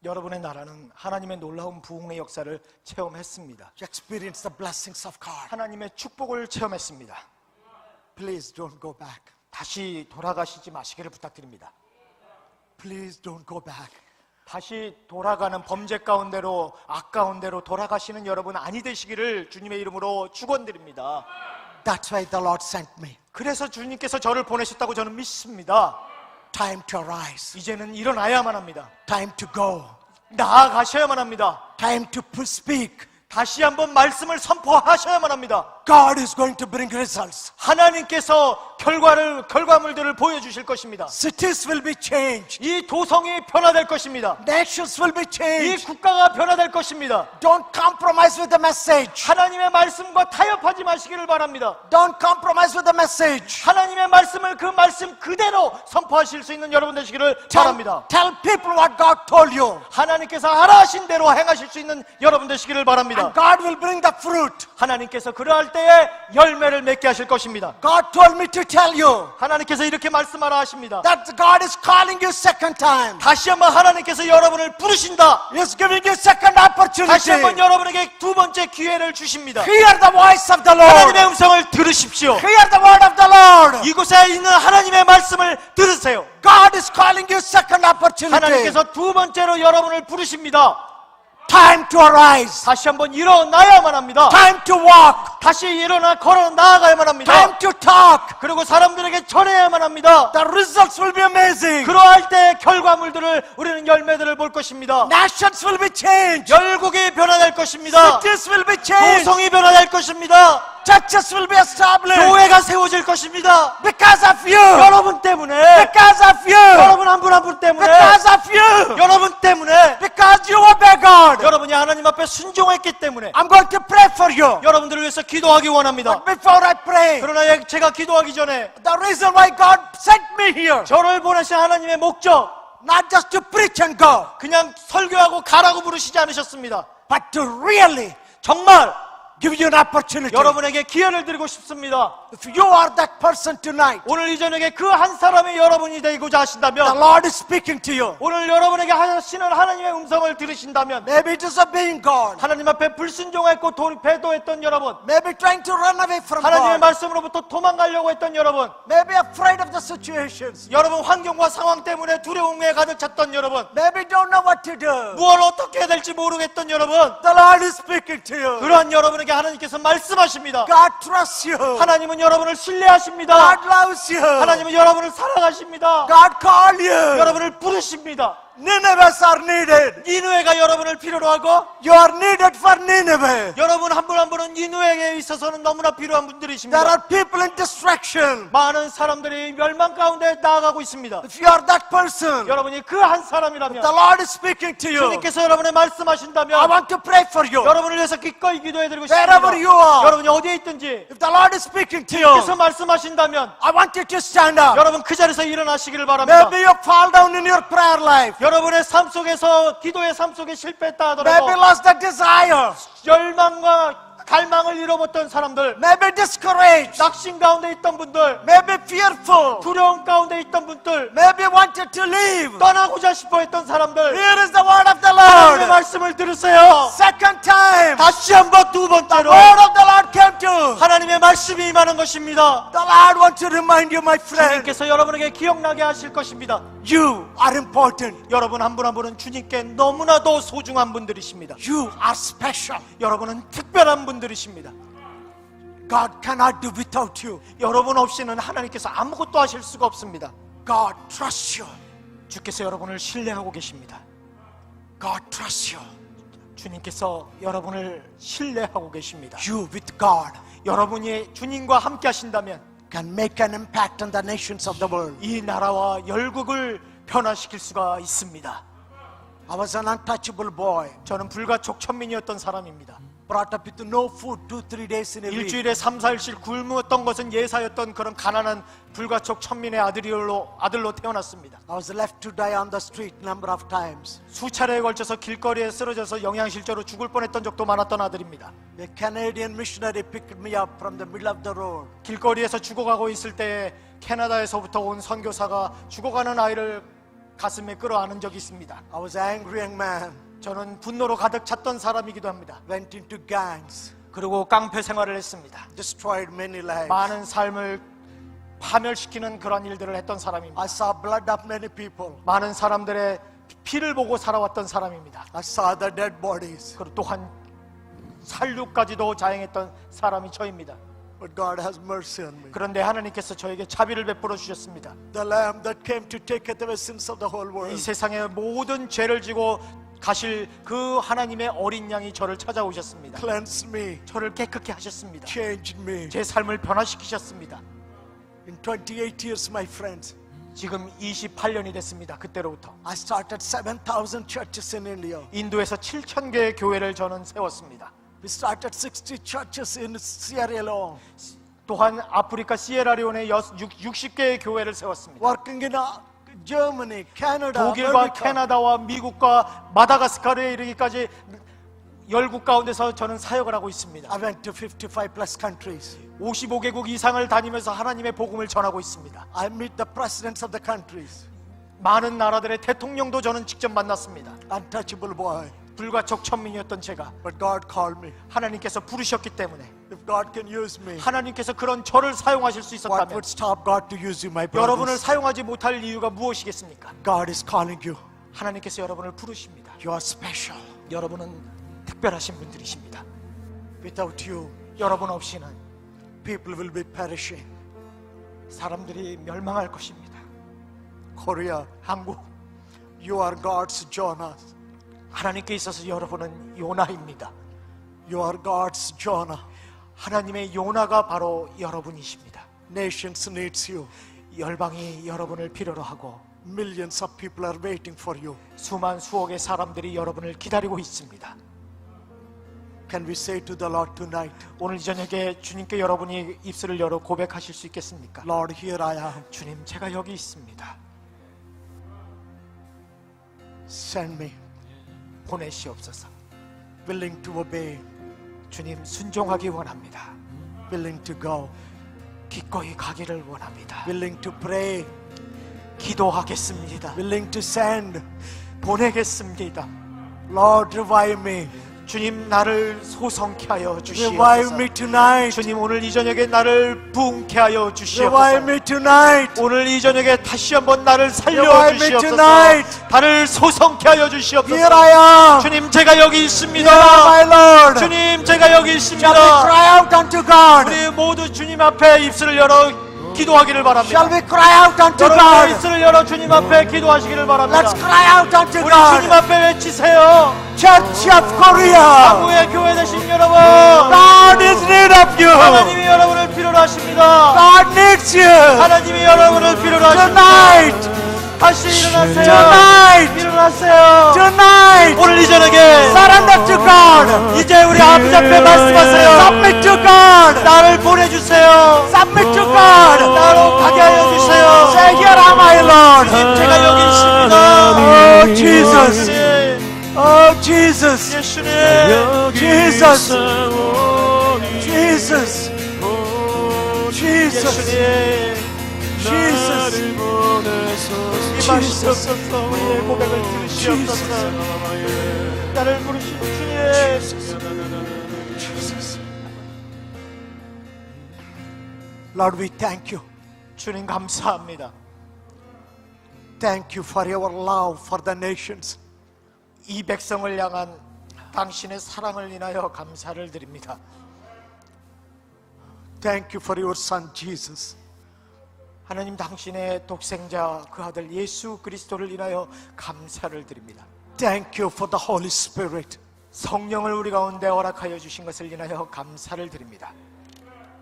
여러분의 나라는 하나님의 놀라운 부흥의 역사를 체험했습니다. You experienced the blessings of God. 하나님의 축복을 체험했습니다. Please don't go back. 다시 돌아가시지 마시기를 부탁드립니다. Please don't go back. 다시 돌아가는 범죄 가운데로 악 가운데로 돌아가시는 여러분 아니 되시기를 주님의 이름으로 축원드립니다. That's why the Lord sent me. 그래서 주님께서 저를 보내셨다고 저는 믿습니다. Time to arise. 이제는 일어나야만 합니다. Time to go. 나아가셔야만 합니다. Time to speak. 다시 한번 말씀을 선포하셔야만 합니다. God is going to bring results. 하나님께서 결과물들을 보여주실 것입니다. Cities will be changed. 이 도성이 변화될 것입니다. Nations will be 이 changed. 국가가 변화될 것입니다. Don't compromise with the message. 하나님의 말씀과 타협하지 마시기를 바랍니다. Don't compromise with the message. 하나님의 말씀을 그 말씀 그대로 선포하실 수 있는 여러분 되시기를 바랍니다. Tell people what God told you. 하나님께서 하라 하신 대로 행하실 수 있는 여러분 되시기를 바랍니다. And God will bring the fruit. 하나님께서 그러할 때에 열매를 맺게 하실 것입니다. God told me to tell you 하나님께서 이렇게 말씀하라 하십니다. that God is calling you second time. 다시 한번 하나님께서 여러분을 부르신다. He is giving you second opportunity. 다시 한번 여러분에게 두 번째 기회를 주십니다. Hear the voice of the 하나님의 Lord. 음성을 들으십시오. Hear the word of the Lord. 이곳에 있는 하나님의 말씀을 들으세요. God is calling you second opportunity. 하나님께서 두 번째로 여러분을 부르십니다. Time to arise. 다시 한번 일어나야만 합니다. Time to walk. 다시 일어나 걸어 나아가야만 합니다. Time to talk. 그리고 사람들에게 전해야만 합니다. The results will be amazing. 그러할 때 결과물들을 우리는 열매들을 볼 것입니다. Nations will be changed. 열국이 변화될 것입니다. Cities will be changed. 도성이 변화될 것입니다. Churches will be established. 교회가 세워질 것입니다. Because of you. 여러분 때문에, Because of you. 여러분 한 분 한 분 때문에, Because of you. 여러분 때문에, Because you obey God. 여러분이 하나님 앞에 순종했기 때문에 I'm going to pray for you. 여러분들을 위해서 기도하기 원합니다. But before I pray, 그러나 제가 기도하기 전에 the reason why God sent me here, 저를 보내신 하나님의 목적, not just to preach and go, 그냥 설교하고 가라고 부르시지 않으셨습니다. but to really 정말 give you an opportunity. 여러분에게 기회를 드리고 싶습니다. If you are that person tonight, 오늘 이 저녁에 그 한 사람이 여러분이 되고자 the 하신다면, Lord is speaking to you. 오늘 여러분에게 하시는 하나님의 음성을 들으신다면, Maybe disobeying God. 하나님 앞에 불순종했고 배도했던 여러분, Maybe trying to run away from 하나님의 God. 말씀으로부터 도망가려고 했던 여러분, Maybe afraid of the situations. 여러분 환경과 상황 때문에 두려움에 가득 찼던 여러분, Maybe don't know what to do. 무엇을 어떻게 해야 될지 모르겠던 여러분, The Lord is speaking to you. 그러한 여러분에게 하나님께서 말씀하십니다. God trusts you. 하나님은 여러분을 신뢰하십니다. God loves you. 하나님은 여러분을 사랑하십니다. God called you. 여러분을 부르십니다. Nineve's are needed. 니누에가 여러분을 필요로 하고 You are needed for Nineveh. 여러분 한 분 한 분은 니누에게 있어서는 너무나 필요한 There 분들이십니다. are people in distraction. 많은 사람들이 멸망 가운데 나아가고 있습니다. If you are that person, 여러분이 그 한 사람이라면 the Lord is speaking to you. 주님께서 여러분의 I 말씀하신다면 want to pray for you. 여러분을 위해서 기꺼이 기도해드리고 Wherever 싶습니다. you are. 여러분이 어디에 있든지 If the Lord is speaking to 주님께서 you, 말씀하신다면 I want you to stand up. 여러분 그 자리에서 일어나시기를 바랍니다. Maybe you fall down in your prayer life. 여러분의 삶 속에서 기도의 삶 속에 실패했다 하더라도 Maybe lost the desire. 열망과 갈망을 잃어버렸던 사람들, Maybe discouraged. 낙심 가운데 있던 분들, Maybe fearful. 두려움 가운데 있던 분들, Maybe wanted to leave. 떠나고자 싶어 했던 사람들, Here is the word of the 하나님의 Lord. 말씀을 들으세요. Second time, 다시 한번 두 번째로 word of the Lord came to. 하나님의 말씀이 임하는 것입니다. The Lord wants to remind you, my friend, 주님께서 여러분에게 기억나게 하실 것입니다. you are important. 여러분 한 분 한 분은 주님께 너무나도 소중한 분들이십니다. You are special. 여러분은 특별한 분들이십니다. God cannot do without you. 여러분 없이는 하나님께서 아무것도 하실 수가 없습니다. God trusts you. 주께서 여러분을 신뢰하고 계십니다. God trusts you. 주님께서 여러분을 신뢰하고 계십니다. You with God 여러분이 주님과 함께 하신다면 can make an impact on the nations of the world. 이 나라와 열국을 변화시킬 수가 있습니다. I was an untouchable boy, 저는 불가촉 천민이었던 사람입니다. brought up with no food 2-3 days in a week. 일주일에 3-4일씩 굶었던 것은 예사였던 그런 가난한 불가촉 천민의 아들로 태어났습니다. I was left to die on the street number of times. 수차례에 걸쳐서 길거리에 쓰러져서 영양실조로 죽을 뻔했던 적도 많았던 아들입니다. A Canadian missionary picked me up from the middle of the road. 길거리에서 죽어가고 있을 때 캐나다에서부터 온 선교사가 죽어가는 아이를 가슴에 끌어안은 적이 있습니다. I was an angry young man, 저는 분노로 가득 찼던 사람이기도 합니다. went into gangs, 그리고 깡패 생활을 했습니다. destroyed many lives. 많은 삶을 파멸시키는 그런 일들을 했던 사람입니다. I saw blood of many people. 많은 사람들의 피를 보고 살아왔던 사람입니다. I saw the dead bodies. 그리고 또한 살육까지도 자행했던 사람이 저입니다. But God has mercy on me. 그런데 하나님께서 저에게 자비를 베풀어 주셨습니다. The lamb that came to take away sins of the whole 이 world. 세상의 모든 죄를 지고 가실 그 하나님의 어린 양이 저를 찾아오셨습니다. Cleanse me, 저를 깨끗게 하셨습니다. change me. 제 삶을 변화시키셨습니다. In 28 years, my friends, 지금 28년이 됐습니다. 그때로부터 I started 7,000 churches in India. 인도에서 7,000개의 교회를 저는 세웠습니다. We started 60 churches in Sierra Leone. 또한 아프리카 시에라리온에 60개의 교회를 세웠습니다. Working in Germany, Canada, 독일과 America. 캐나다와 미국과 마다가스카르에 이르기까지 열국 가운데서 저는 사역을 하고 있습니다. I went to 55 plus countries. 55개국 이상을 다니면서 하나님의 복음을 전하고 있습니다. I meet the presidents of the countries. 많은 나라들의 대통령도 저는 직접 만났습니다. Untouchable boy. 불가촉 천민이었던 제가 But God called me. 하나님께서 부르셨기 때문에 If God can use me, 하나님께서 그런 저를 사용하실 수 what 있었다면 would stop God to use you, my 여러분을 brothers? 사용하지 못할 이유가 무엇이겠습니까? God is calling you. 하나님께서 여러분을 부르십니다. You are special. 여러분은 특별하신 분들이십니다. Without you, 여러분 없이는 people will be perishing. 사람들이 멸망할 것입니다. Korea, 한국, you are God's Jonah. 하나님께 있어서 여러분은 요나입니다. You are God's Jonah. 하나님의 요나가 바로 여러분이십니다. Nations needs you. 열방이 여러분을 필요로 하고 Millions of people are waiting for you. 수만 수억의 사람들이 여러분을 기다리고 있습니다. Can we say to the Lord tonight, 오늘 저녁에 주님께 여러분이 입술을 열어 고백하실 수 있겠습니까? Lord, here I am. 주님, 제가 여기 있습니다. Send me. 보내시옵소서. Willing to obey. 주님, 순종하기 원합니다. Willing to go. 기꺼이 가기를 원합니다. Willing to pray. 기도하겠습니다. Willing to send. 보내겠습니다. Lord, revive me. 주님 나를 소성케 하여 Revive 주시옵소서. me tonight. 주님 오늘 이 저녁에 나를 부흥케 하여 Revive 주시옵소서. me tonight. 오늘 이 저녁에 다시 한번 나를 살려 Revive me 주시옵소서. tonight. 나를 소성케 하여 Here 주시옵소서. I am. 주님 제가 여기 Here 있습니다. my Lord. 주님 제가 여기 Shall we 있습니다. cry out unto God? 우리 모두 주님 앞에 입술을 열어 기도하기를 바랍니다. Shall we cry out unto 여러분의 God? 입술을 열어 주님 앞에 기도하시기를 바랍니다. Let's cry out unto 우리 주님 God. 앞에 외치세요. Church of Korea. 한국의 교회 되신 여러분, God is need of you. 하나님이 여러분을 필요로 하십니다. God needs you. 하나님이 여러분을 필요로 하십니다. Tonight. 다시 일어나세요. Tonight. 일어나세요. Tonight. 오늘 이 저녁에 Surrender to God. 이제 우리 아버지 앞에 말씀하세요. Submit to God. 나를 보내주세요. Submit to God. 나로 가게 하여 주세요. Say, here am I, Lord. 주님 제가 여기 있습니다. Oh, Jesus. 예수님, Oh, Jesus. 예수님, Jesus. Jesus. Jesus. 예수님, Jesus. 임하시옵소서. 우리의 고백을 들으시옵소서. 나를 부르신 주님, Jesus. Lord, we thank you. 주님 감사합니다. Thank you for your love for the nations. 이 백성을 향한 당신의 사랑을 인하여 감사를 드립니다. Thank you for your son Jesus. 하나님 당신의 독생자 그 아들 예수 그리스도를 인하여 감사를 드립니다. Thank you for the Holy Spirit. 성령을 우리 가운데 허락하여 주신 것을 인하여 감사를 드립니다.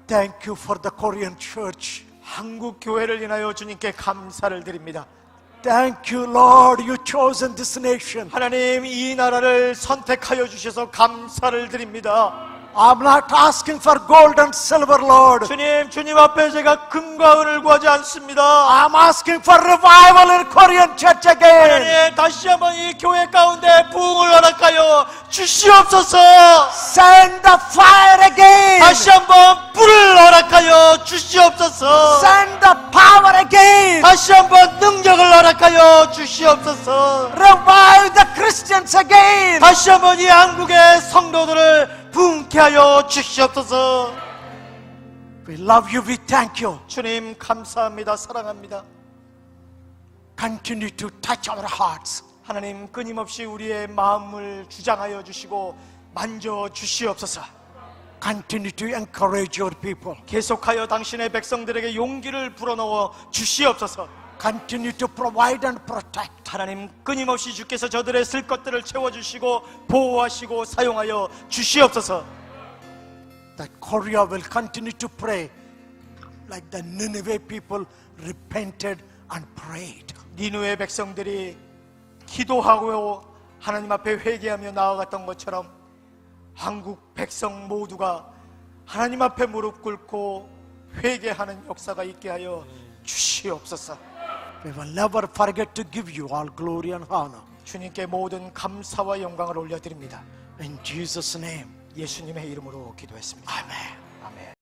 Thank you for the Korean church. 한국 교회를 인하여 주님께 감사를 드립니다. Thank you, Lord, you chosen this nation. 하나님 이 나라를 선택하여 주셔서 감사를 드립니다. I'm not asking for gold and silver, Lord. 주님 앞에 제가 금과 은을 구하지 않습니다. I'm asking for revival in Korean church again. 하나님 다시 한번 이 교회 가운데 부흥을 허락하여 주시옵소서. Send the fire again. 다시 한번 불을 허락하여 주시옵소서. Send the power again. 다시 한번 능력을 허락하여 주시옵소서. Revive the Christians again. 다시 한번 이 한국의 성도들을 부흥케 하여 주시옵소서. We love you, we thank you. 주님 감사합니다. 사랑합니다. Continue to touch our hearts. 하나님 끊임없이 우리의 마음을 주장하여 주시고 만져 주시옵소서. Continue to encourage your people. 계속하여 당신의 백성들에게 용기를 불어넣어 주시옵소서. Continue to provide and protect. 하나님 끊임없이 주께서 저들의 쓸 것들을 채워주시고 보호하시고 사용하여 주시옵소서. That Korea will continue to pray like the Nineveh people repented and prayed. 니누의 백성들이 기도하고 하나님 앞에 회개하며 나아갔던 것처럼 한국 백성 모두가 하나님 앞에 무릎 꿇고 회개하는 역사가 있게 하여 주시옵소서. We will never forget to give you all glory and honor. 주님께 모든 감사와 영광을 올려드립니다. In Jesus' name. 예수님의 이름으로 기도했습니다. Amen. 아멘.